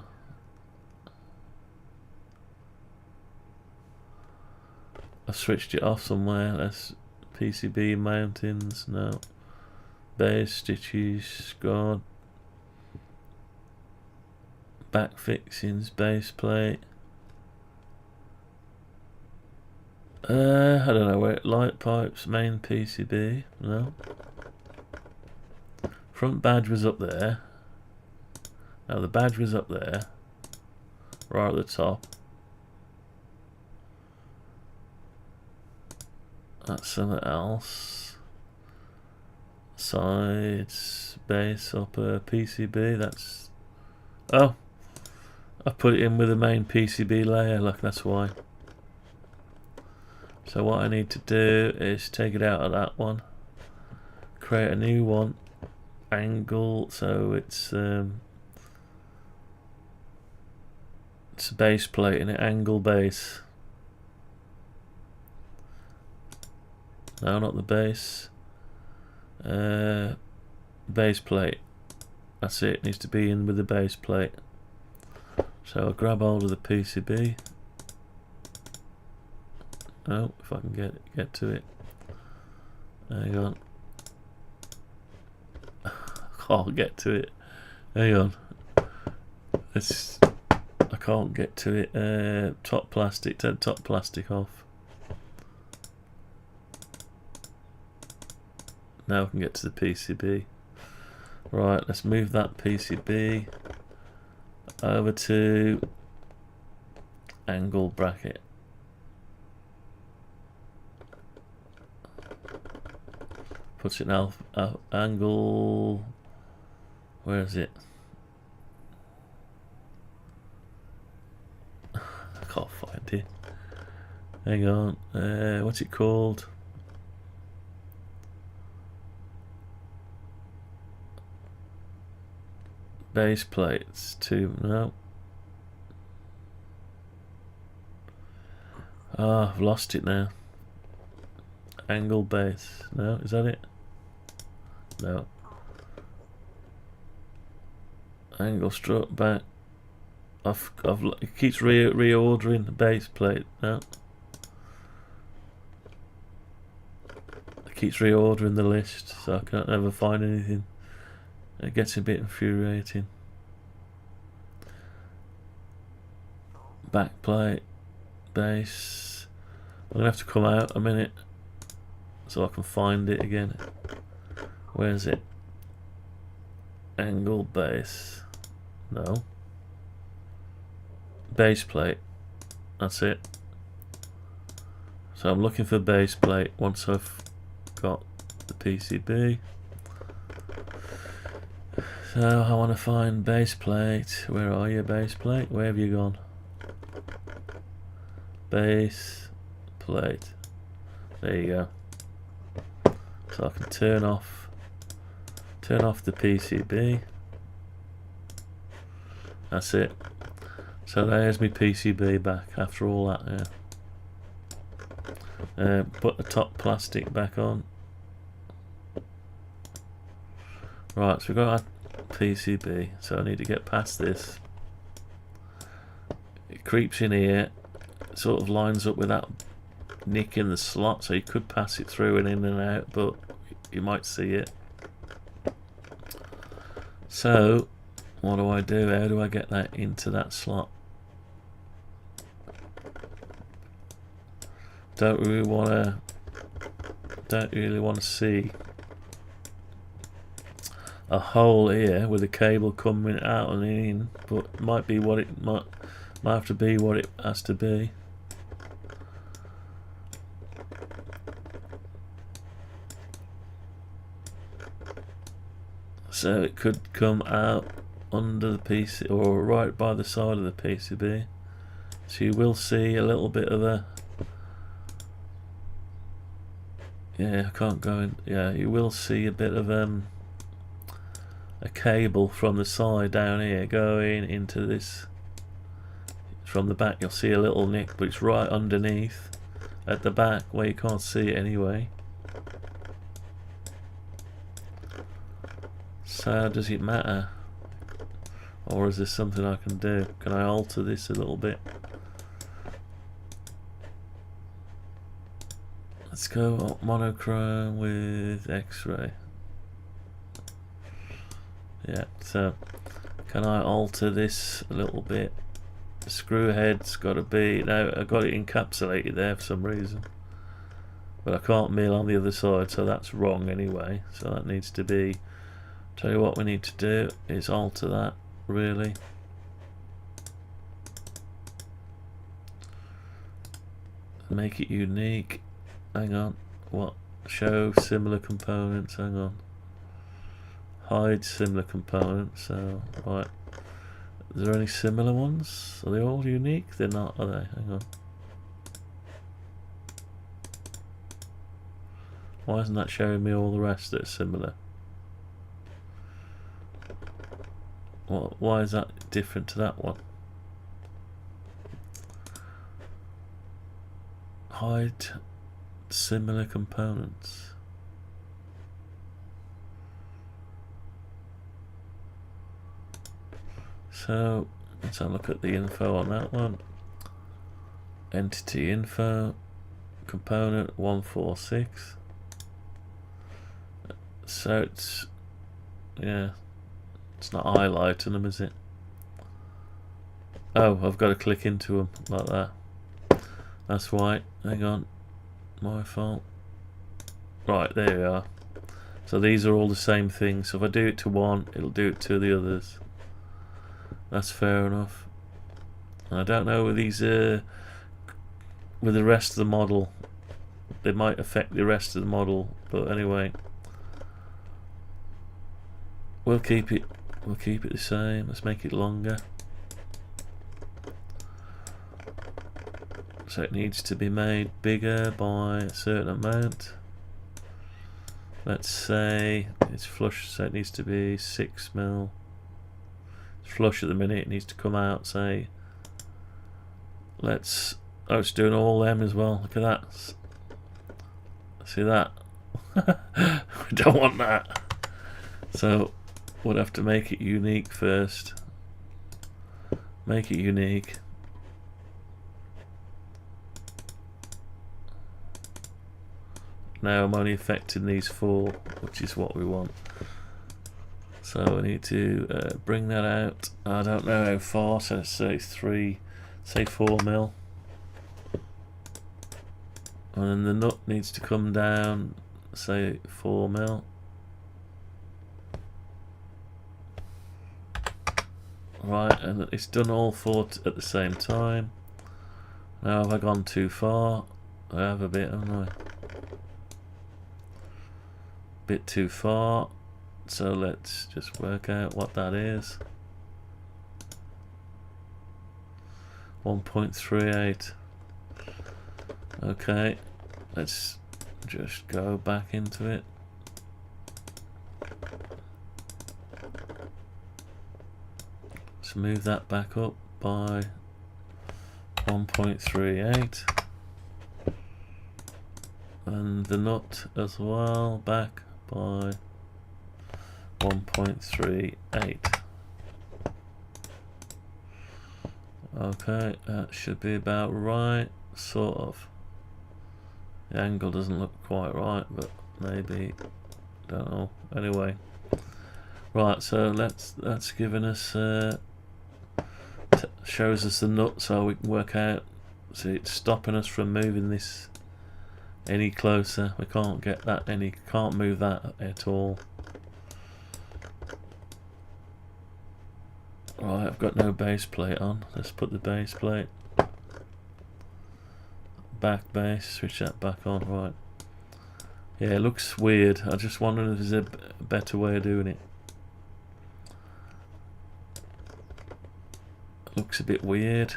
I've switched it off somewhere. That's PCB mountings. No. Base stitches gone. Back fixings, base plate. I don't know where. Light pipes, main PCB. No. Front badge was up there. Now the badge was up there, right at the top. That's something else. Sides, base, upper, PCB. That's. Oh, I put it in with the main PCB layer. Look, that's why. So what I need to do is take it out of that one, create a new one, angle, so it's a base plate in an angle base. No, not the base. Base plate. That's it. Needs to be in with the base plate. So I'll grab hold of the PCB. Oh, if I can get to it. Hang on. Can't get to it. Hang on. I can't get to it. Top plastic. Take top plastic off. Now I can get to the PCB. Right, let's move that PCB over to angle bracket. Puts it now angle. Where is it? Hang on, what's it called? Base plates, no. Ah, I've lost it now. Angle base, no, is that it? No. Angle strut back. It keeps reordering the base plate. No. It keeps reordering the list, so I can't ever find anything. It gets a bit infuriating. Back plate, base. I'm gonna have to come out a minute so I can find it again. Where's it? Angle base. No. Base plate. That's it. So I'm looking for base plate once I've got the PCB. So I want to find base plate. Where are you, base plate? Where have you gone? Base plate. There you go. So I can turn off the PCB. That's it. So there's my PCB back after all that. Yeah. Put the top plastic back on. Right, so we've got our PCB. So I need to get past this. It creeps in here. Sort of lines up with that nick in the slot, so you could pass it through and in and out, but you might see it. So what do I do? How do I get that into that slot? Don't really want to see a hole here with a cable coming out and in, but might be what it might have to be what it has to be. So it could come out under the PC or right by the side of the PCB. So you will see a little bit of a... Yeah, I can't go in. Yeah, you will see a bit of a cable from the side down here going into this. From the back you'll see a little nick, but it's right underneath at the back where you can't see it anyway. So does it matter? Or is there something I can do? Can I alter this a little bit? Let's go monochrome with X-ray. Yeah, so can I alter this a little bit? The screw head's got to be... Now I got it encapsulated there for some reason, but I can't mill on the other side, so that's wrong anyway. So that needs to be... Tell you what we need to do is alter that, really. Make it unique. Hang on. What? Show similar components. Hang on. Hide similar components. So, right. Is there any similar ones? Are they all unique? They're not, are they? Hang on. Why isn't that showing me all the rest that are similar? Why is that different to that one? Hide similar components. So let's have a look at the info on that one. Entity info, component 146. So it's, yeah, it's not highlighting them, is it? Oh, I've got to click into them like that. That's why. Hang on, my fault. Right, there we are. So these are all the same thing. So if I do it to one, it'll do it to the others. That's fair enough. And I don't know with these with the rest of the model. They might affect the rest of the model, but anyway, we'll keep it the same. Let's make it longer. So it needs to be made bigger by a certain amount. Let's say it's flush, so it needs to be 6mm. It's flush at the minute, it needs to come out, say, let's, oh, it's doing all them as well. Look at that. See that? We don't want that. So we'll have to make it unique first. Make it unique. Now I'm only affecting these 4, which is what we want. So I need to bring that out. I don't know how far, so let's say 4mm. And then the nut needs to come down, say 4mm. Right, and it's done all 4 at the same time. Now have I gone too far? I have a bit, haven't I? Bit too far. So let's just work out what that is. 1.38. Okay, let's just go back into it. Let's move that back up by 1.38. And the nut as well, back by 1.38. Okay, that should be about right, sort of. The angle doesn't look quite right, but maybe, don't know. Anyway, right. So that's given us shows us the nut, so we can work out. See, it's stopping us from moving this any closer. We can't get that any. Can't move that at all. Right, I've got no base plate on. Let's put the base plate. Back base, switch that back on. Right. Yeah, it looks weird. I just wondering if there's a better way of doing it. Looks a bit weird,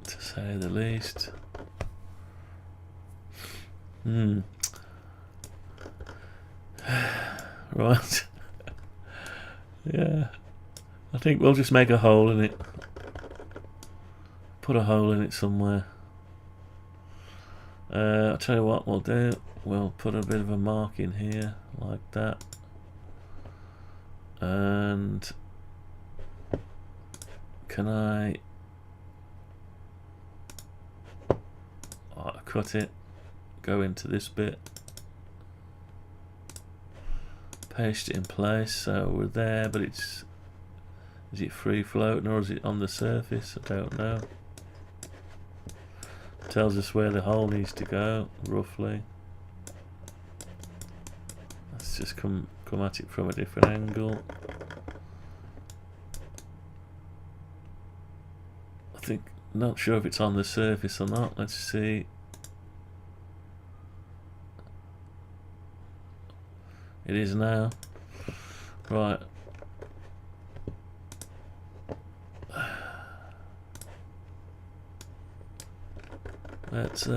to say the least. Right. Yeah, I think we'll just make a hole in it. Put a hole in it somewhere. I'll tell you what we'll do. We'll put a bit of a mark in here, like that. And can I cut it, go into this bit, paste it in place, so we're there, but it's, is it free floating or is it on the surface? I don't know. Tells us where the hole needs to go, roughly. Let's just come at it from a different angle. I think, not sure if it's on the surface or not. Let's see. It is now. Right. Let's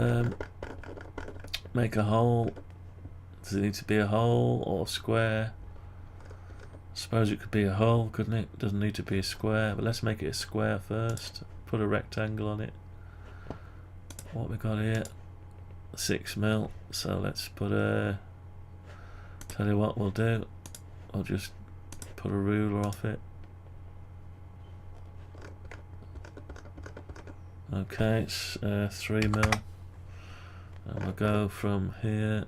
make a hole. Does it need to be a hole or square? I suppose it could be a hole, couldn't it? It doesn't need to be a square, but let's make it a square first. Put a rectangle on it. What we got here? 6mm. So let's put a. Tell you what we'll do. I'll just put a ruler off it. Okay, it's 3mm. And we'll go from here.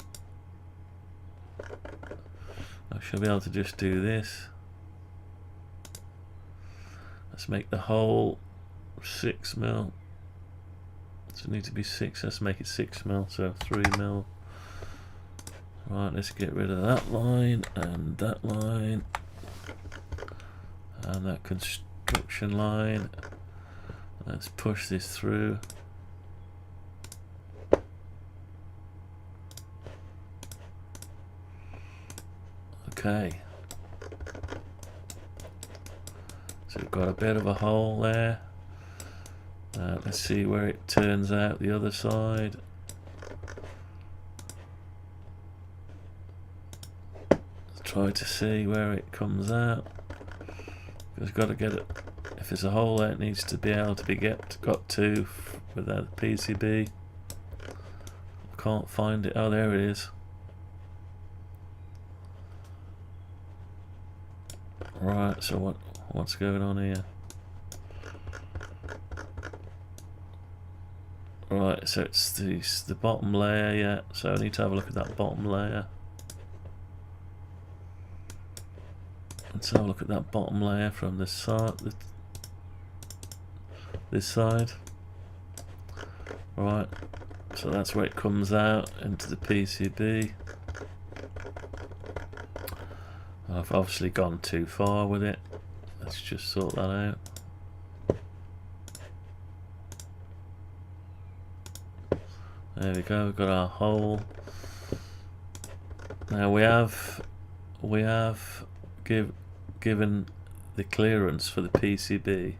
I should be able to just do this. Let's make the hole 6mm. So it needs to be 6. Let's make it 6mm. So 3mm. Right, let's get rid of that line and that line and that construction line. Let's push this through. Okay. So we've got a bit of a hole there. Let's see where it turns out the other side. Let's try to see where it comes out. We've got to get it. If there's a hole there, it needs to be able to be got to without the PCB. I can't find it. Oh, there it is. Right. So what's going on here? Right, so it's the bottom layer, yeah. So I need to have a look at that bottom layer. Let's have a look at that bottom layer from this side. This side. Right, so that's where it comes out into the PCB. I've obviously gone too far with it. Let's just sort that out. There we go, we've got our hole. Now we have given the clearance for the PCB.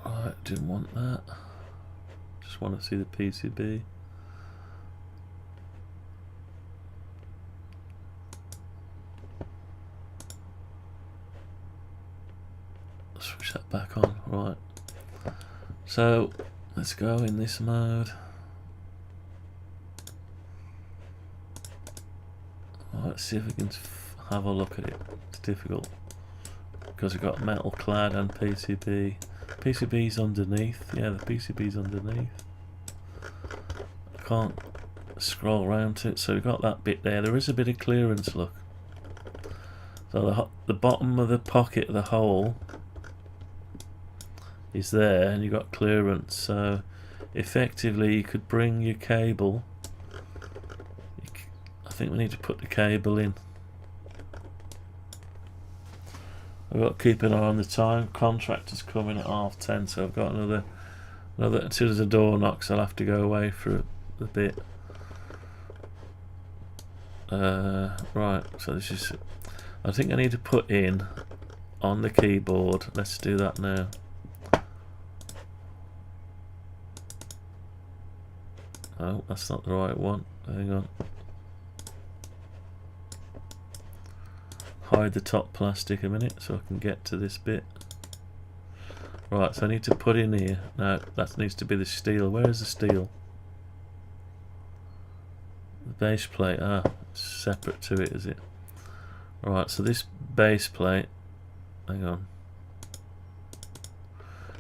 Right, didn't want that. Just want to see the PCB. Switch that back on, right. So let's go in this mode. Right, let's see if we can have a look at it. It's difficult because we've got metal clad and PCB. PCB's underneath, yeah, the PCB's underneath. I can't scroll around to it, so we've got that bit there. There is a bit of clearance, look. So the bottom of the pocket of the hole is there, and you've got clearance, so effectively you could bring your cable. I think we need to put the cable in. I've got to keep an eye on the time. Contractor's coming at 10:30, so I've got another. As soon as the door knocks, I'll have to go away for a bit. Right, so this is. I think I need to put in on the keyboard. Let's do that now. Oh, that's not the right one. Hang on. Hide the top plastic a minute so I can get to this bit. Right, so I need to put in here. Now, that needs to be the steel. Where is the steel? The base plate. Ah, it's separate to it, is it? Right, so this base plate. Hang on.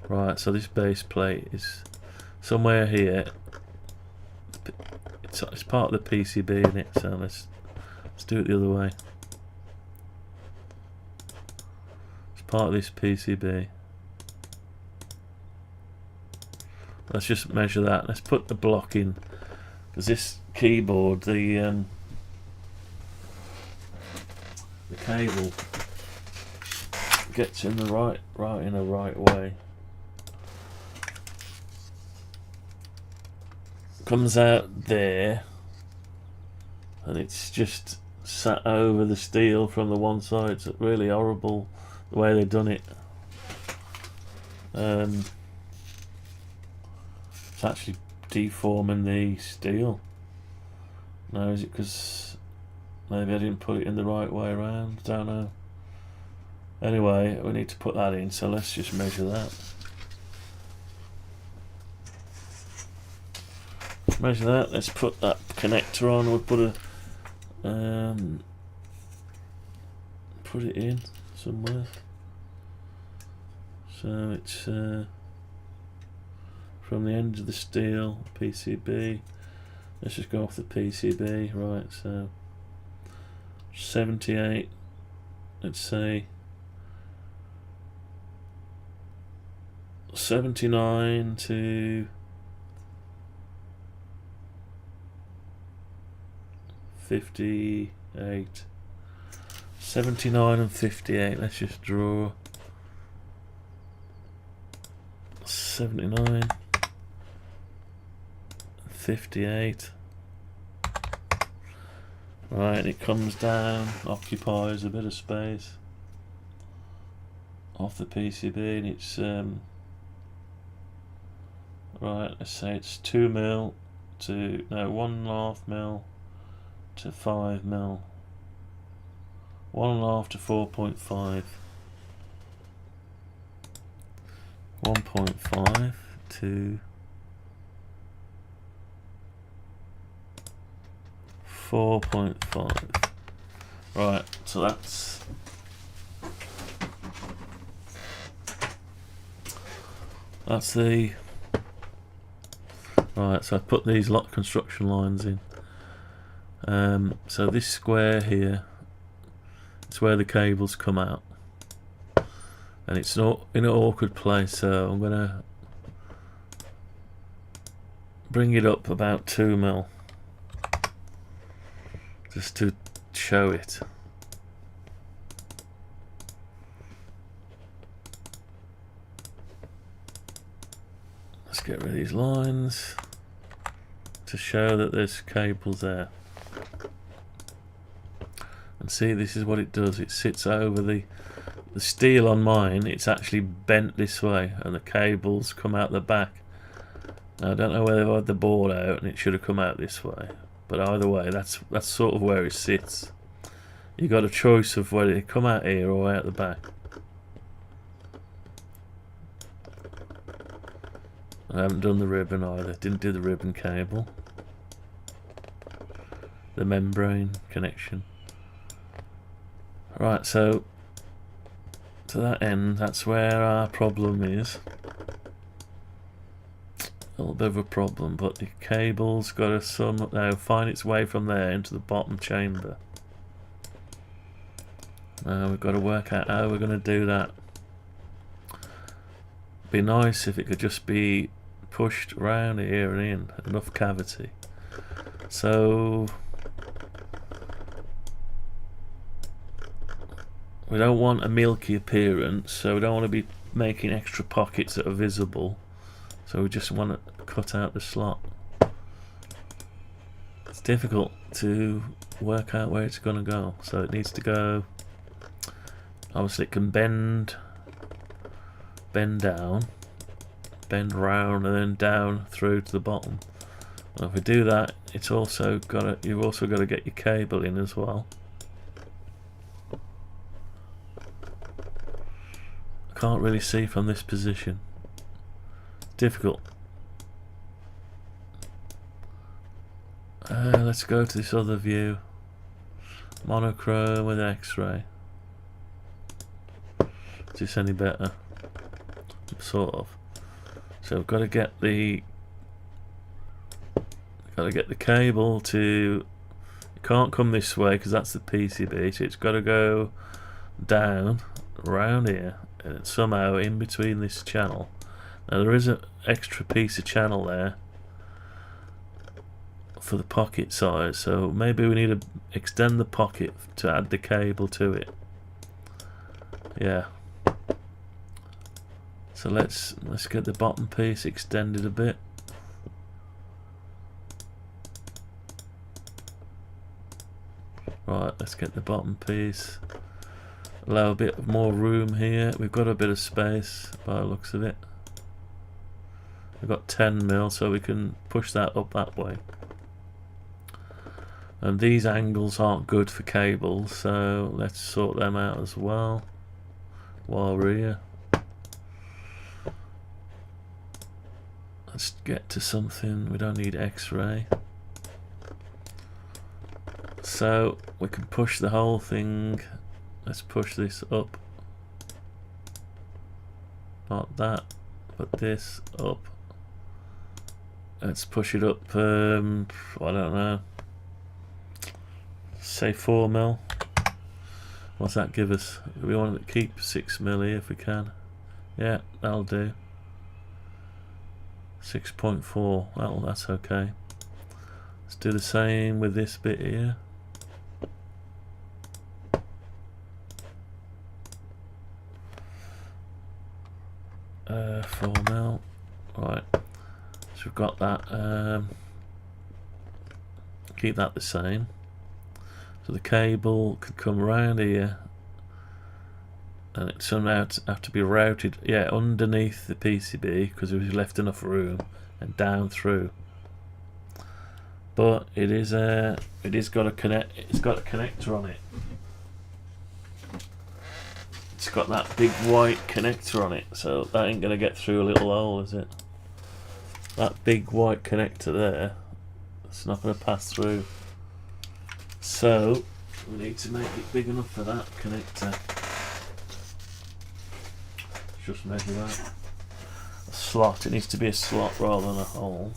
Right, so this base plate is somewhere here. It's part of the PCB in it, so let's do it the other way. It's part of this PCB. Let's just measure that. Let's put the block in, because this keyboard, the cable gets in the right way. Comes out there, and it's just sat over the steel from the one side. It's really horrible the way they've done it. It's actually deforming the steel. Now, is it because maybe I didn't put it in the right way around? Don't know. Anyway, we need to put that in, so let's just measure that. Measure that. Let's put that connector on. We'll put it in somewhere. So it's from the end of the steel PCB. Let's just go off the PCB. Right, so 78. Let's say 79 to 58. 79 and 58. Let's just draw 79 58. Right, it comes down, occupies a bit of space off the PCB, and it's right, let's say it's 2 mil to, no, 1.5 mil to 5 mil, 1.5 to 4.5, 1.5 to 4.5. Right, so that's the right. So I put these lot construction lines in. So this square here, it's where the cables come out, and it's not in an awkward place. So I'm gonna bring it up about 2 mil. Just to show it. Let's get rid of these lines to show that there's cables there. And see, this is what it does. It sits over the steel on mine. It's actually bent this way, and the cables come out the back. Now, I don't know whether I've had the board out, and it should have come out this way. But either way, that's sort of where it sits. You got a choice of whether it come out here or out the back. I haven't done the ribbon either. Didn't do the ribbon cable. The membrane connection. Right, so to that end, that's where our problem is. A little bit of a problem, but the cable's got to somehow find its way from there into the bottom chamber. Now we've got to work out how we're going to do that. Be nice if it could just be pushed around here and in, enough cavity. So we don't want a milky appearance, so we don't want to be making extra pockets that are visible. So we just want to cut out the slot. It's difficult to work out where it's going to go. So it needs to go, obviously it can bend down, bend round, and then down through to the bottom. Well, if we do that, it's also got to, you've also got to get your cable in as well. I can't really see from this position. Difficult. Let's go to this other view. Monochrome with X-ray. Is this any better? Sort of. So we've got to get the cable to. It can't come this way because that's the PCB. So it's got to go down around here and somehow in between this channel. Now there is an extra piece of channel there for the pocket size, so maybe we need to extend the pocket to add the cable to it. Yeah. So let's get the bottom piece extended a bit. Right, let's get the bottom piece. Allow a bit more room here. We've got a bit of space by the looks of it. We've got 10 mil, so we can push that up that way. And these angles aren't good for cables, so let's sort them out as well while we're here. Let's get to something. We don't need X-ray. So we can push the whole thing. Let's push this up. Not that, but this up. Let's push it up, I don't know, say 4 mil. What's that give us? We want to keep 6 mil here if we can. Yeah, that'll do. 6.4, well, that's okay. Let's do the same with this bit here. Uh, 4 mil. Right. So we've got that. Keep that the same. So the cable could come around here, and it somehow have to be routed, yeah, underneath the PCB because we've left enough room, and down through. But it is got a connect. It's got a connector on it. It's got that big white connector on it, so that ain't gonna get through a little hole, is it? That big white connector there, it's not gonna pass through. So we need to make it big enough for that connector. Just measure that. A slot. It needs to be a slot rather than a hole.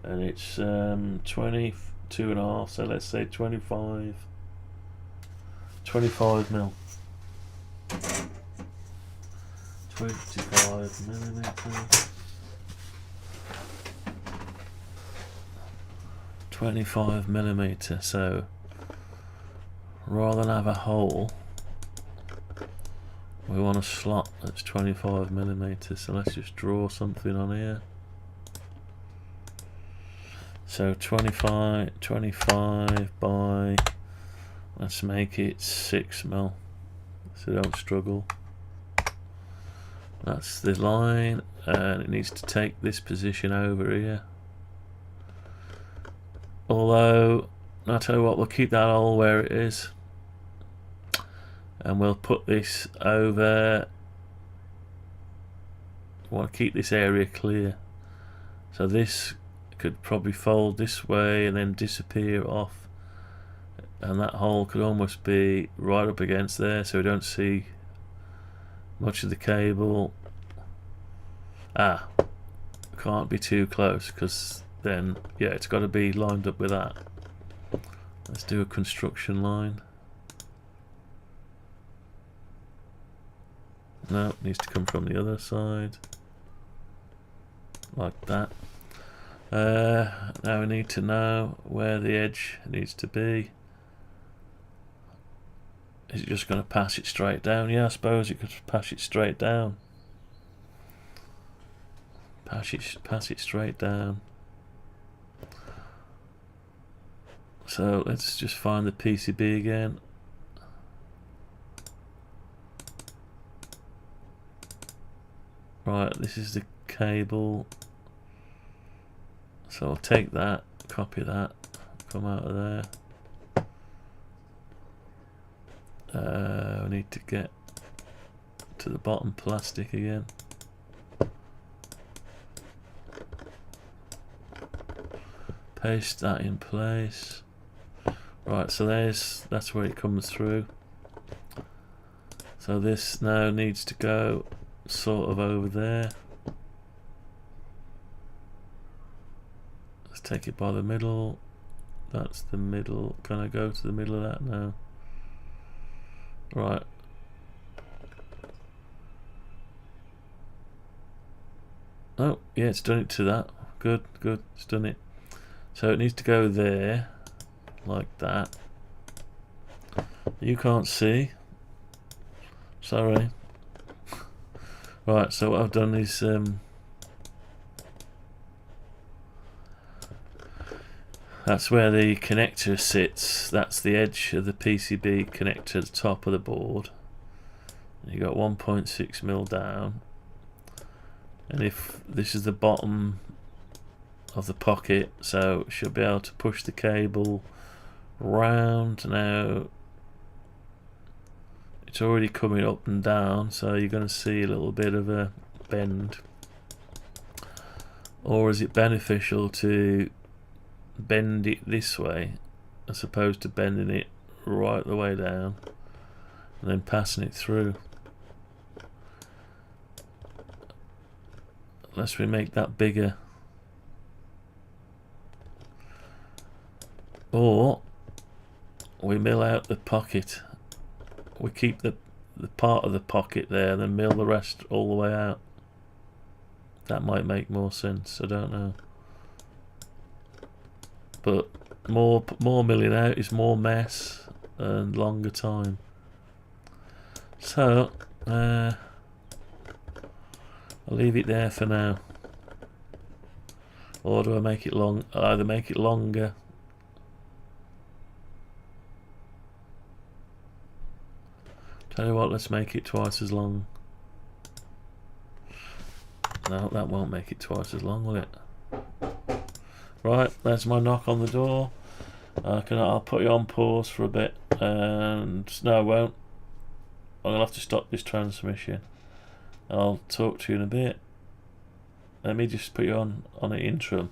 And it's 22.5. So let's say 25 mil. 25 millimeter. 25 millimeter. So rather than have a hole, we want a slot that's 25 millimeters. So let's just draw something on here. So 25 by, let's make it 6 mil, so don't struggle. That's the line, and it needs to take this position over here. Although, I'll tell you what, we'll keep that hole where it is, and we'll put this over. I want to keep this area clear, so this could probably fold this way and then disappear off, and that hole could almost be right up against there, so we don't see much of the cable. Can't be too close, because then, yeah, it's got to be lined up with that. Let's do a construction line. No, it needs to come from the other side, like that. Now we need to know where the edge needs to be. Is it just going to pass it straight down? Yeah, I suppose it could pass it straight down. Pass it straight down. So let's just find the PCB again. Right, this is the cable. So I'll take that, copy that, come out of there. We need to get to the bottom plastic again. Paste that in place. Right, so that's where it comes through. So this now needs to go sort of over there. Let's take it by the middle. That's the middle. Can I go to the middle of that now? Right. Oh, yeah, it's done it to that. Good, it's done it. So it needs to go there, like that. You can't see. Sorry. Right, so what I've done is that's where the connector sits. That's the edge of the PCB connector at the top of the board. You got 1.6 mil down, and if this is the bottom of the pocket, so should be able to push the cable round. Now it's already coming up and down, so you're going to see a little bit of a bend. Or is it beneficial to bend it this way as opposed to bending it right the way down and then passing it through? Unless we make that bigger. Or we mill out the pocket. We keep the part of the pocket there, then mill the rest all the way out. That might make more sense, I don't know. But more milling out is more mess and longer time. So I'll leave it there for now. Or do I make it long? I'll either make it longer Tell you what, let's make it twice as long. No, that won't make it twice as long, will it? Right, there's my knock on the door. I'll put you on pause for a bit, and no, I won't. I'm gonna have to stop this transmission. I'll talk to you in a bit. Let me just put you on an interim.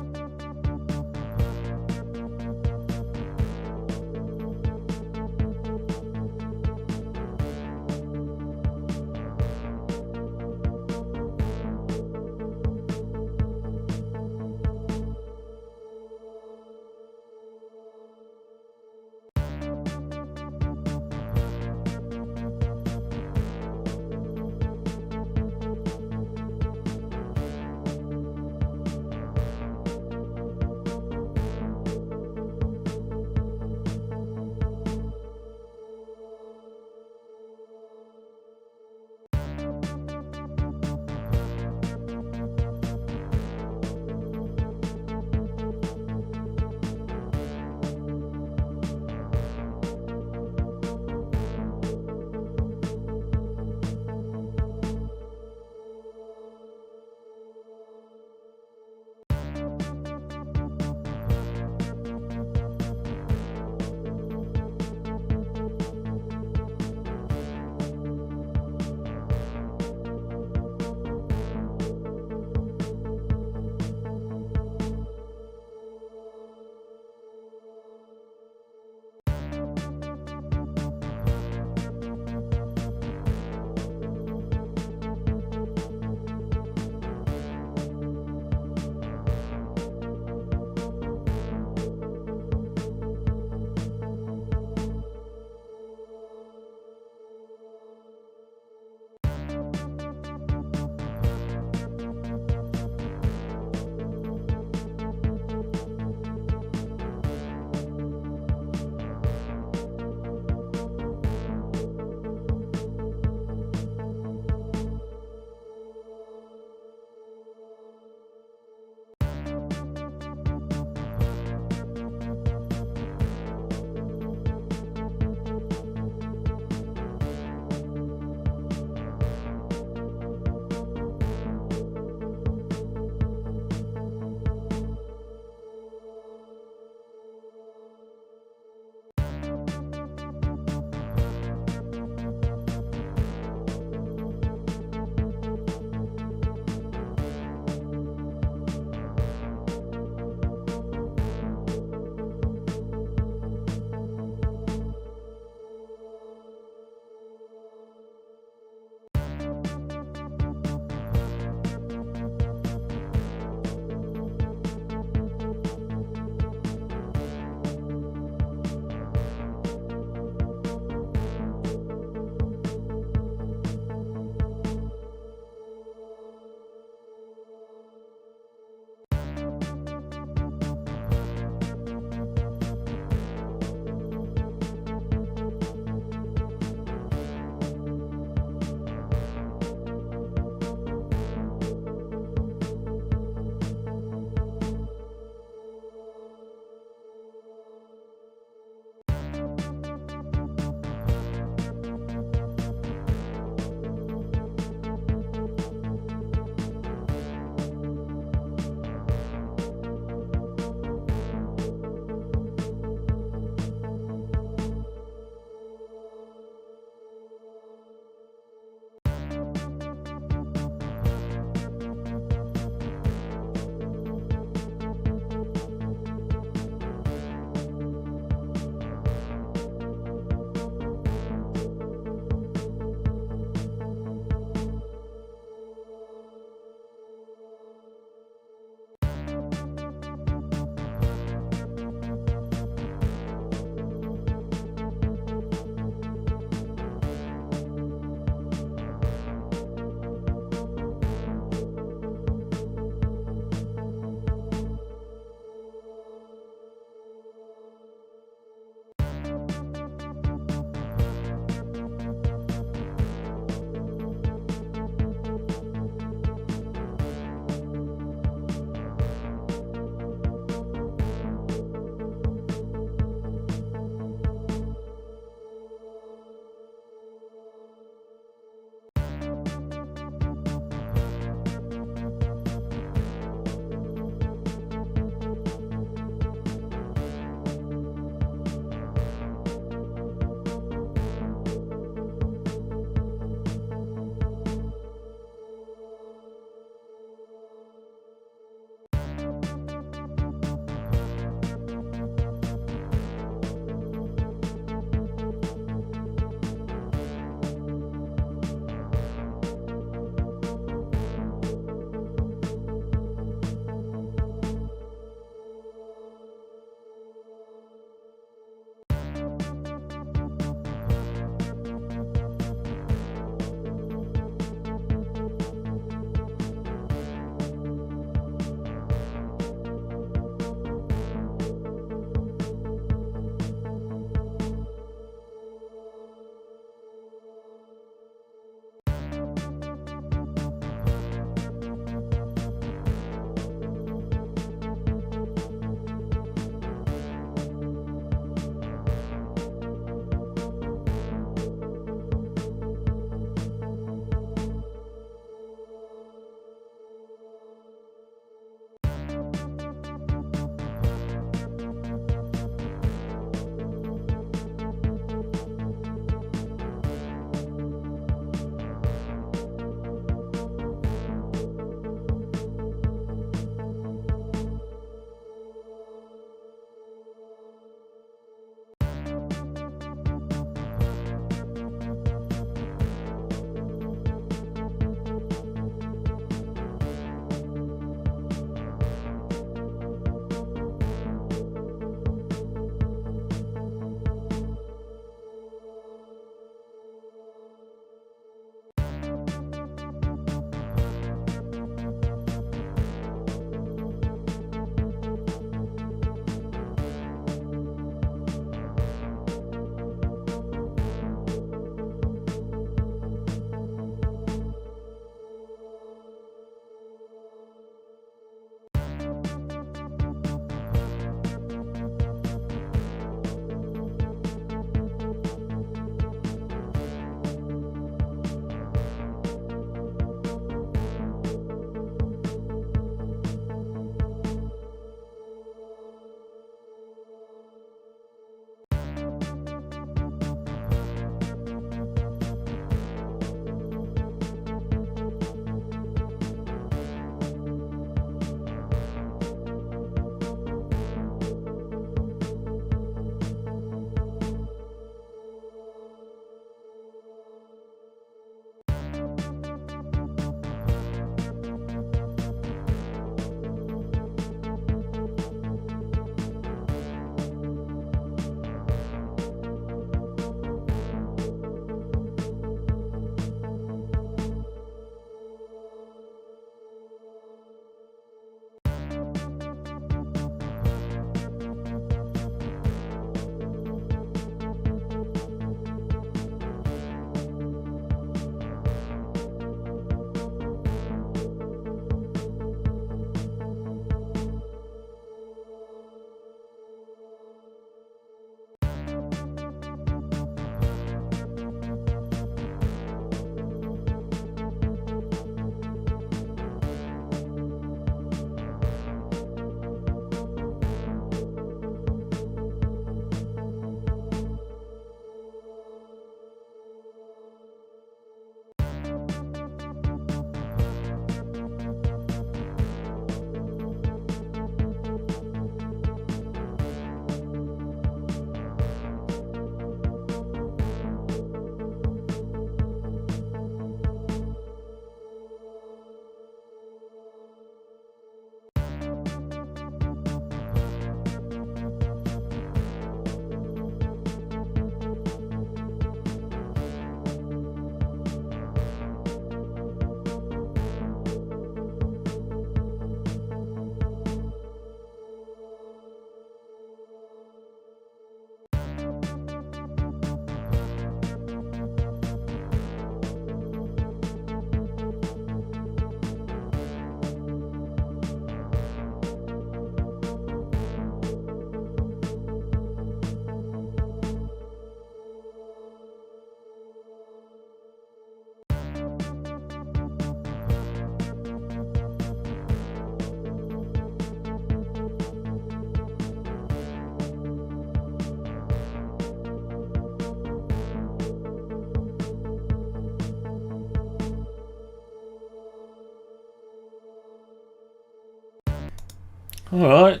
Alright.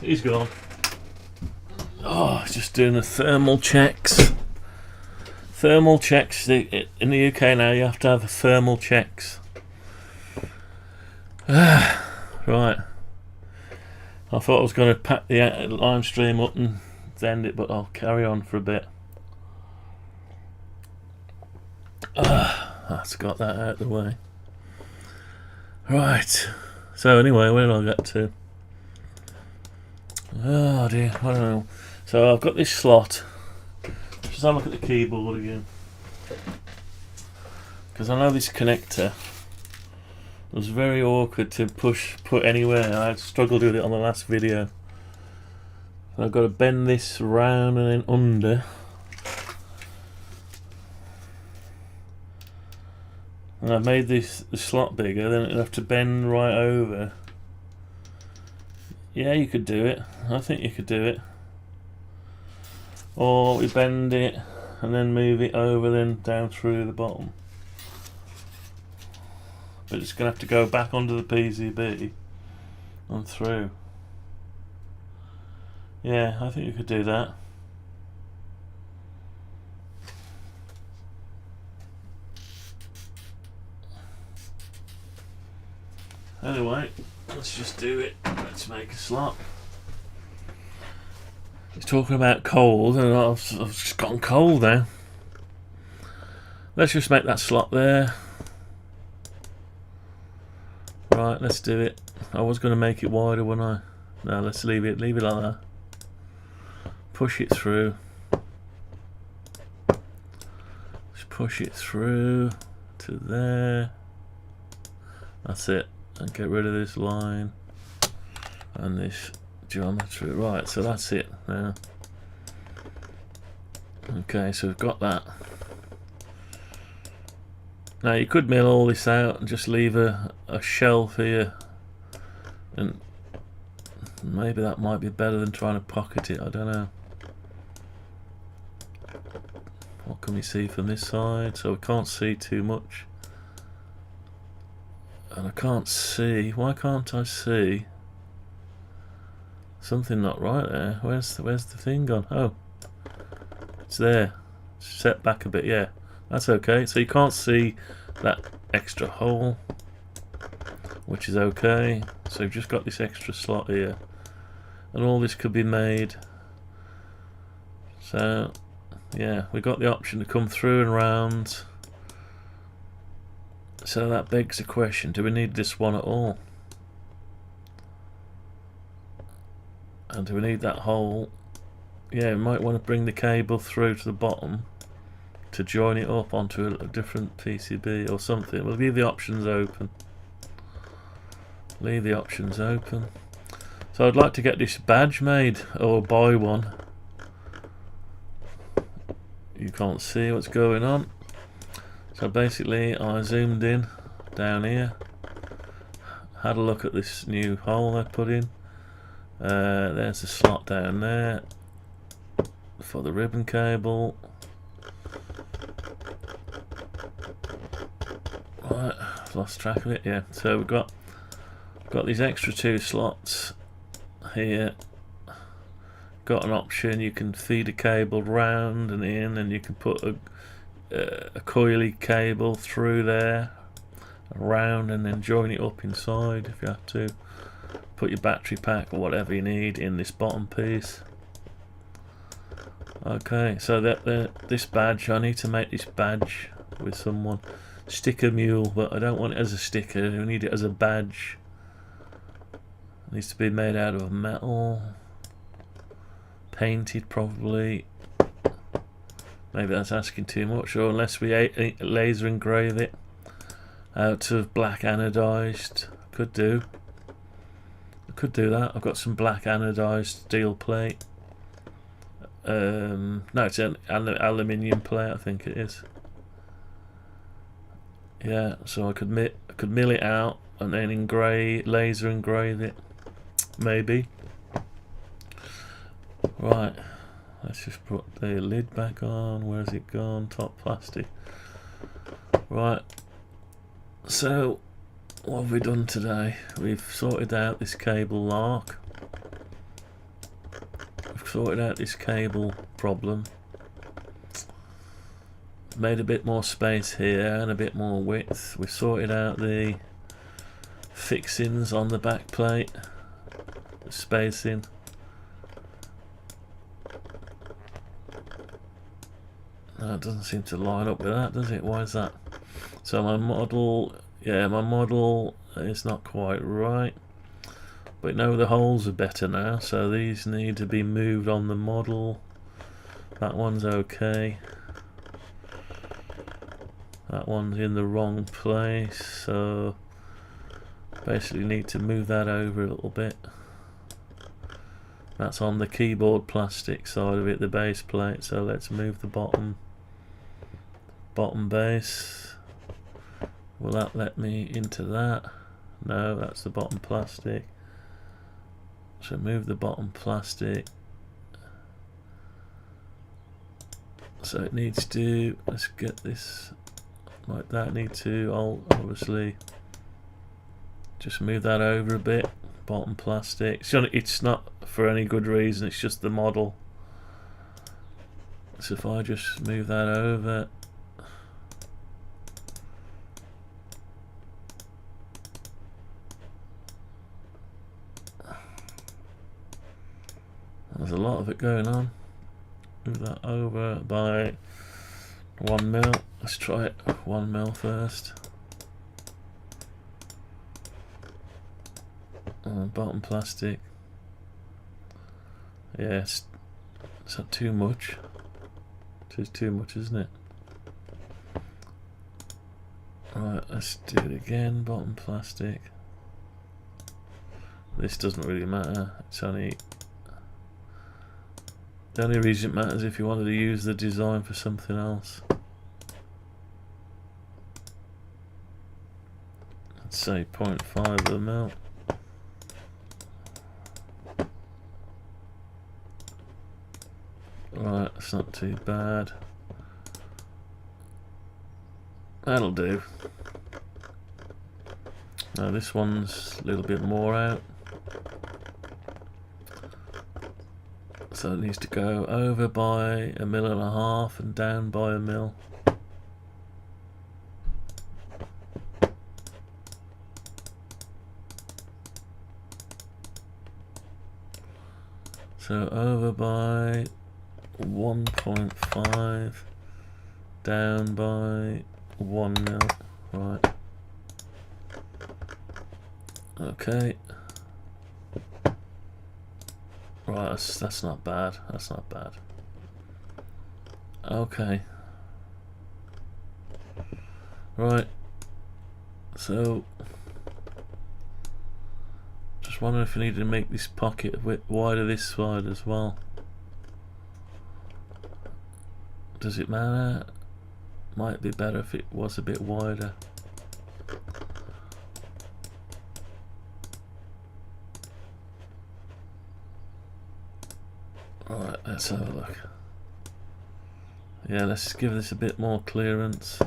He's gone. Oh, just doing the thermal checks. Thermal checks. In the UK now you have to have the thermal checks. Right. I thought I was going to pack the lime stream up and end it, but I'll carry on for a bit. That's got that out of the way. Right. So anyway, where did I get to? Oh dear, I don't know. So I've got this slot. Just have a look at the keyboard again, because I know this connector was very awkward to put anywhere. I struggled with it on the last video. So I've got to bend this round and then under. And I've made the slot bigger, then it'll have to bend right over. Yeah, you could do it. I think you could do it. Or we bend it and then move it over, then down through the bottom. But it's going to have to go back onto the PCB and through. Yeah, I think you could do that. Anyway, let's just do it. Let's make a slot. He's talking about cold, and I've just gone cold now. Let's just make that slot there. Right, let's do it. I was going to make it wider, wasn't I? No, let's leave it like that. Push it through. Just push it through to there. That's it. And get rid of this line and this geometry. Right, so that's it now. Okay, so we've got that. Now you could mill all this out and just leave a shelf here, and maybe that might be better than trying to pocket it, I don't know. What can we see from this side? So we can't see too much. And I can't see. Why can't I see? Something not right there. Where's the thing gone? Oh, it's there. Set back a bit. Yeah, that's okay. So you can't see that extra hole, which is okay. So you've just got this extra slot here, and all this could be made. So yeah, we got the option to come through and round. So that begs the question, do we need this one at all? And do we need that hole? Yeah, we might want to bring the cable through to the bottom to join it up onto a different PCB or something. We'll leave the options open. Leave the options open. So I'd like to get this badge made, or buy one. You can't see what's going on. So basically I zoomed in down here, had a look at this new hole I put in. There's a slot down there for the ribbon cable. Right, I've lost track of it. Yeah, so we've got these extra two slots here. Got an option, you can feed a cable round and in, and you can put a coily cable through there, around, and then join it up inside if you have to. Put your battery pack or whatever you need in this bottom piece. Okay, so this badge, I need to make this badge with someone. Sticker mule, but I don't want it as a sticker, I need it as a badge. It needs to be made out of metal, painted probably. Maybe that's asking too much, or unless we laser engrave it out of black anodized. Could do. I could do that. I've got some black anodized steel plate. No, it's an aluminium plate, I think it is. Yeah, so I could mill it out and then laser engrave it. Maybe. Right. Let's just put the lid back on. Where's it gone? Top plastic. Right. So what have we done today? We've sorted out this cable lark. We've sorted out this cable problem. Made a bit more space here and a bit more width. We've sorted out the fixings on the back plate, the spacing. That doesn't seem to line up with that, does it? Why is that? So my model, yeah, my model is not quite right. But no, the holes are better now, so these need to be moved on the model. That one's okay. That one's in the wrong place, so basically need to move that over a little bit. That's on the keyboard plastic side of it, the base plate, so let's move the bottom base. Will that let me into that? No, that's the bottom plastic. So move the bottom plastic. So it needs to, let's get this like that. Need to, I'll obviously just move that over a bit. Bottom plastic. It's not for any good reason, it's just the model. So if I just move that over, there's a lot of it going on. Move that over by 1 mil. Let's try it 1 mil first. Bottom plastic. Yeah, it's not too much. It's too much, isn't it? Right, let's do it again. Bottom plastic. This doesn't really matter. It's only, the only reason it matters if you wanted to use the design for something else. Let's say 0.5 of a mil. Right, that's not too bad. That'll do. Now this one's a little bit more out. So it needs to go over by 1.5 mil and down by 1 mil. So over by 1.5, down by 1 mil. Right. Okay. Right, that's not bad. That's not bad. Okay. Right. So, just wondering if I need to make this pocket a bit wider this side as well. Does it matter? Might be better if it was a bit wider. Alright, let's have a look. Yeah, let's give this a bit more clearance.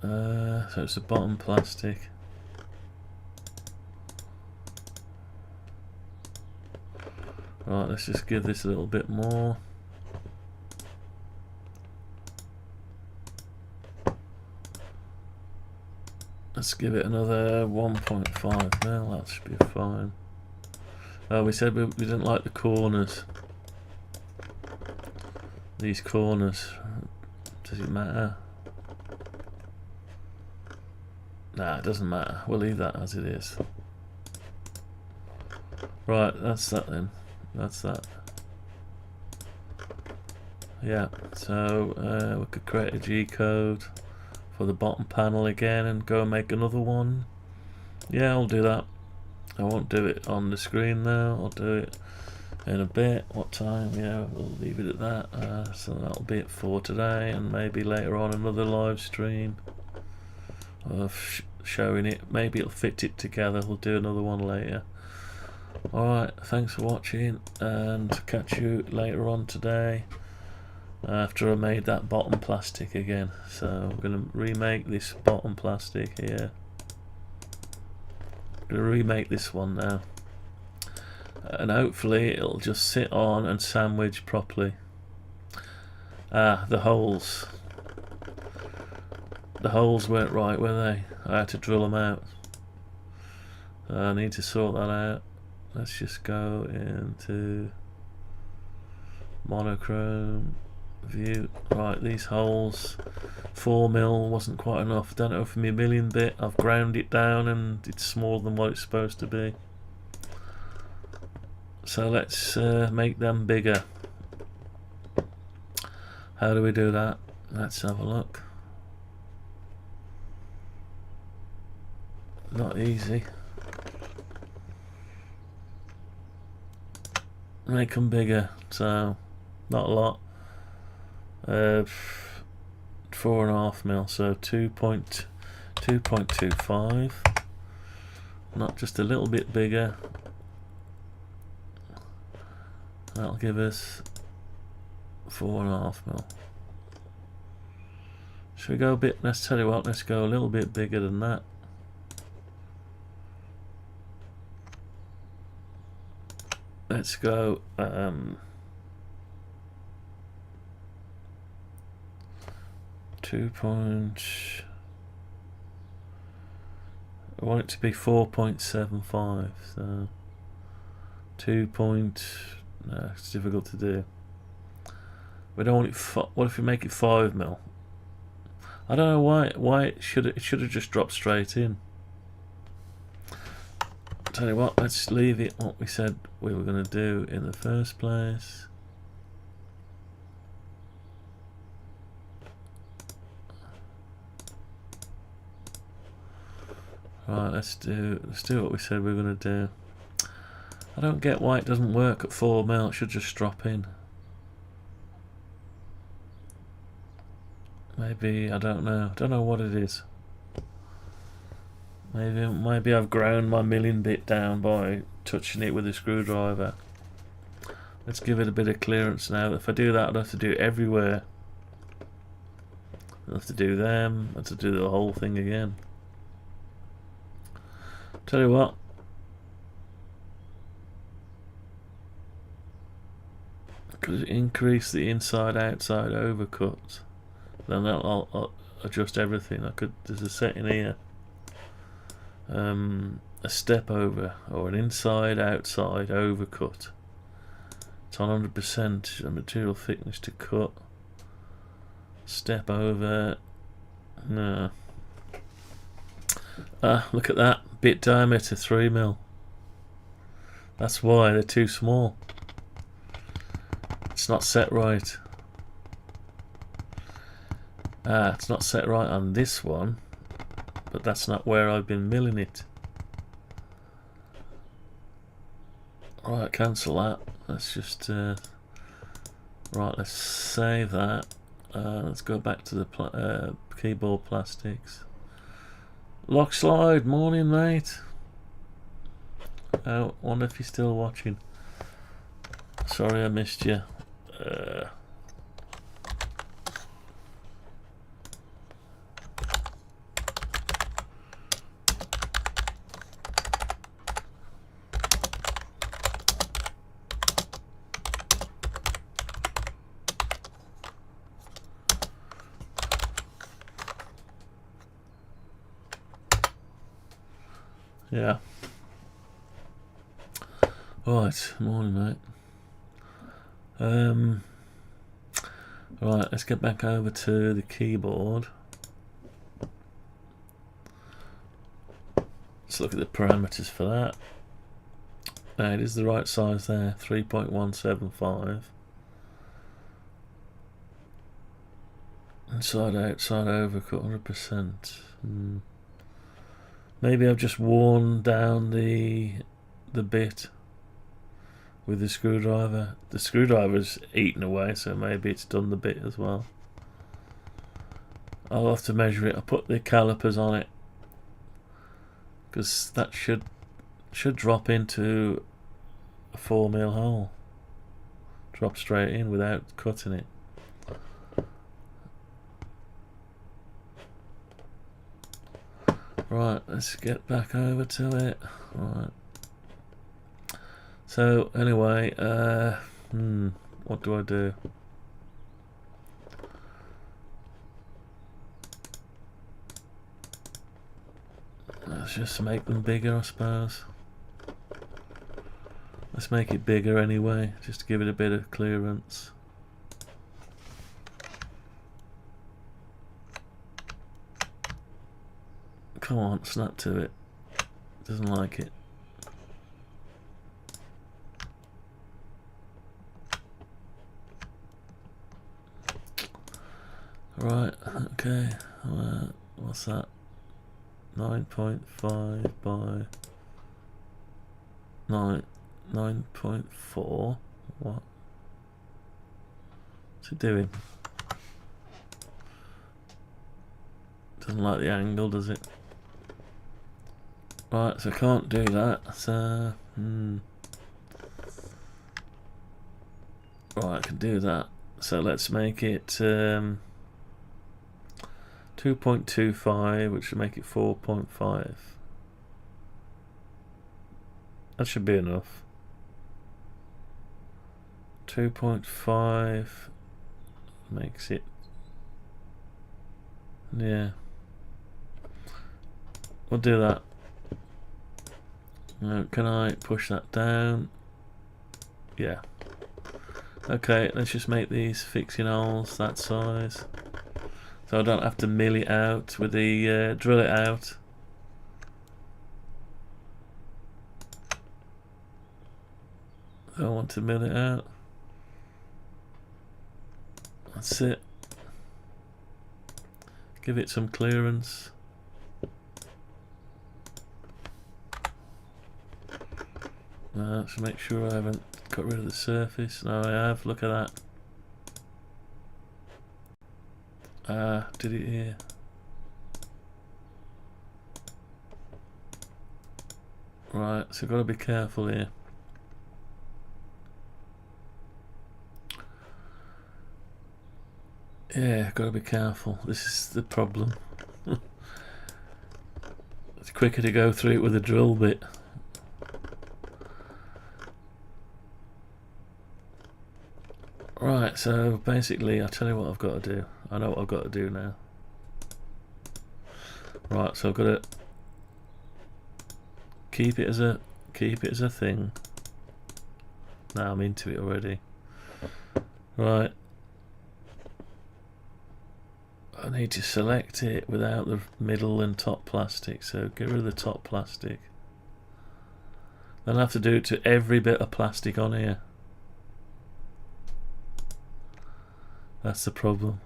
So it's the bottom plastic. Right, let's just give this a little bit more. Let's give it another 1.5 mil, that should be fine. Oh, we said we didn't like the corners. These corners. Does it matter? Nah, it doesn't matter. We'll leave that as it is. Right, that's that then. That's that. Yeah, so we could create a G code for the bottom panel again and go and make another one. Yeah, I'll do that. I won't do it on the screen now, I'll do it in a bit. What time? Yeah, we'll leave it at that. So that'll be it for today, and maybe later on another live stream of showing it. Maybe it'll fit it together. We'll do another one later. Alright, thanks for watching, and catch you later on today. after I made that bottom plastic again. So I'm going to remake this bottom plastic here. I'm going to remake this one now, and hopefully it'll just sit on and sandwich properly. The holes weren't right, were they? I had to drill them out. I need to sort that out. Let's just go into monochrome view. Right, these holes, 4mm wasn't quite enough. Don't know for my milling bit. I've ground it down and it's smaller than what it's supposed to be. So let's make them bigger. How do we do that? Let's have a look. Not easy. Make them bigger, so not a lot. 4.5mm, so 2.25. Not just a little bit bigger. That'll give us 4.5mm. Should we go a bit? Let's tell you what. Let's go a little bit bigger than that. Let's go 2 point. I want it to be 4.75. So 2 point. No, it's difficult to do. We don't want it. What if we make it 5mm? I don't know why. Why it should have just dropped straight in. Tell you what, let's leave it what we said we were going to do in the first place. Right, let's do what we said we were going to do. I don't get why it doesn't work at 4mm. It should just drop in. Maybe, I don't know. I don't know what it is. Maybe I've ground my milling bit down by touching it with a screwdriver. Let's give it a bit of clearance now. If I do that, I'd have to do it everywhere. I'd have to do them. I'd have to do the whole thing again. Tell you what. Could increase the inside-outside overcut. Then I'll adjust everything. There's a setting here. A step over or an inside-outside overcut. It's on 100%. A material thickness to cut. Step over. No. Look at that. Bit diameter 3mm. That's why they're too small. It's not set right. It's not set right on this one, but that's not where I've been milling it. Right, cancel that. Let's just right, let's save that. Let's go back to the keyboard plastics. Lock slide, morning mate. I wonder if you're still watching. Sorry I missed you. Yeah. Right, morning mate. Right, let's get back over to the keyboard. Let's look at the parameters for that. Now it is the right size there, 3.175. Inside outside overcut 100%. Maybe I've just worn down the bit with the screwdriver. The screwdriver's eaten away, so maybe it's done the bit as well. I'll have to measure it. I'll put the calipers on it, because that should drop into a 4mm hole. Drop straight in without cutting it. Right, let's get back over to it. Right. So anyway, what do I do? Let's just make them bigger, I suppose. Let's make it bigger anyway, just to give it a bit of clearance. Come on, snap to it. Doesn't like it. Right, okay. What's that? 9.5 by 9.4. What? What's it doing? Doesn't like the angle, does it? Right, so I can't do that. So, right, I can do that. So let's make it 2.25, which should make it 4.5. That should be enough. 2.5 makes it, yeah. We'll do that. Now, can I push that down? Yeah. Okay, let's just make these fixing holes that size, so I don't have to mill it out with the drill it out. I don't want to mill it out. That's it. Give it some clearance. Now, to make sure I haven't got rid of the surface. No, I have. Look at that. Did it here. Right, so got to be careful here. Yeah, got to be careful. This is the problem. It's quicker to go through it with a drill bit. Right, so basically, I'll tell you what I've got to do. I know what I've got to do now. Right, so I've got to keep it as a thing. Now I'm into it already. Right. I need to select it without the middle and top plastic, so get rid of the top plastic. Then I'll have to do it to every bit of plastic on here. That's the problem.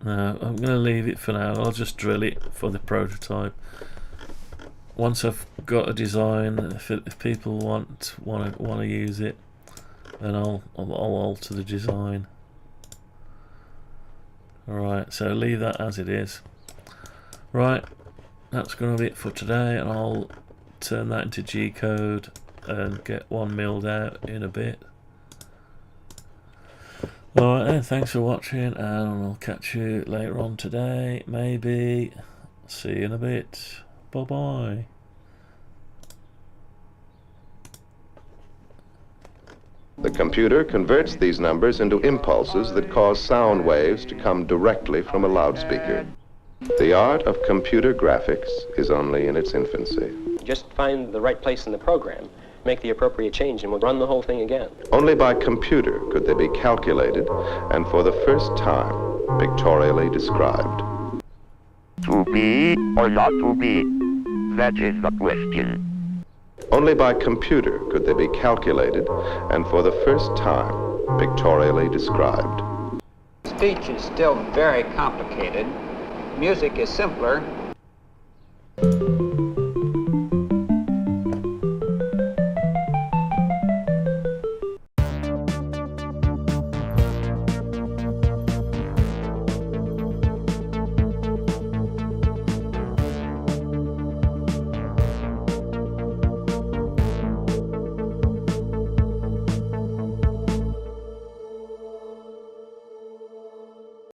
No, I'm going to leave it for now. I'll just drill it for the prototype. Once I've got a design, if people want to use it, then I'll alter the design. Alright, so leave that as it is. Right, that's going to be it for today, and I'll turn that into G-code and get one milled out in a bit. Alright then, thanks for watching, and I'll catch you later on today, maybe. See you in a bit. Bye bye. The computer converts these numbers into impulses that cause sound waves to come directly from a loudspeaker. The art of computer graphics is only in its infancy. Just find the right place in the program, make the appropriate change, and we'll run the whole thing again. Only by computer could they be calculated and for the first time pictorially described. To be or not to be? That is the question. Only by computer could they be calculated and for the first time pictorially described. Speech is still very complicated. Music is simpler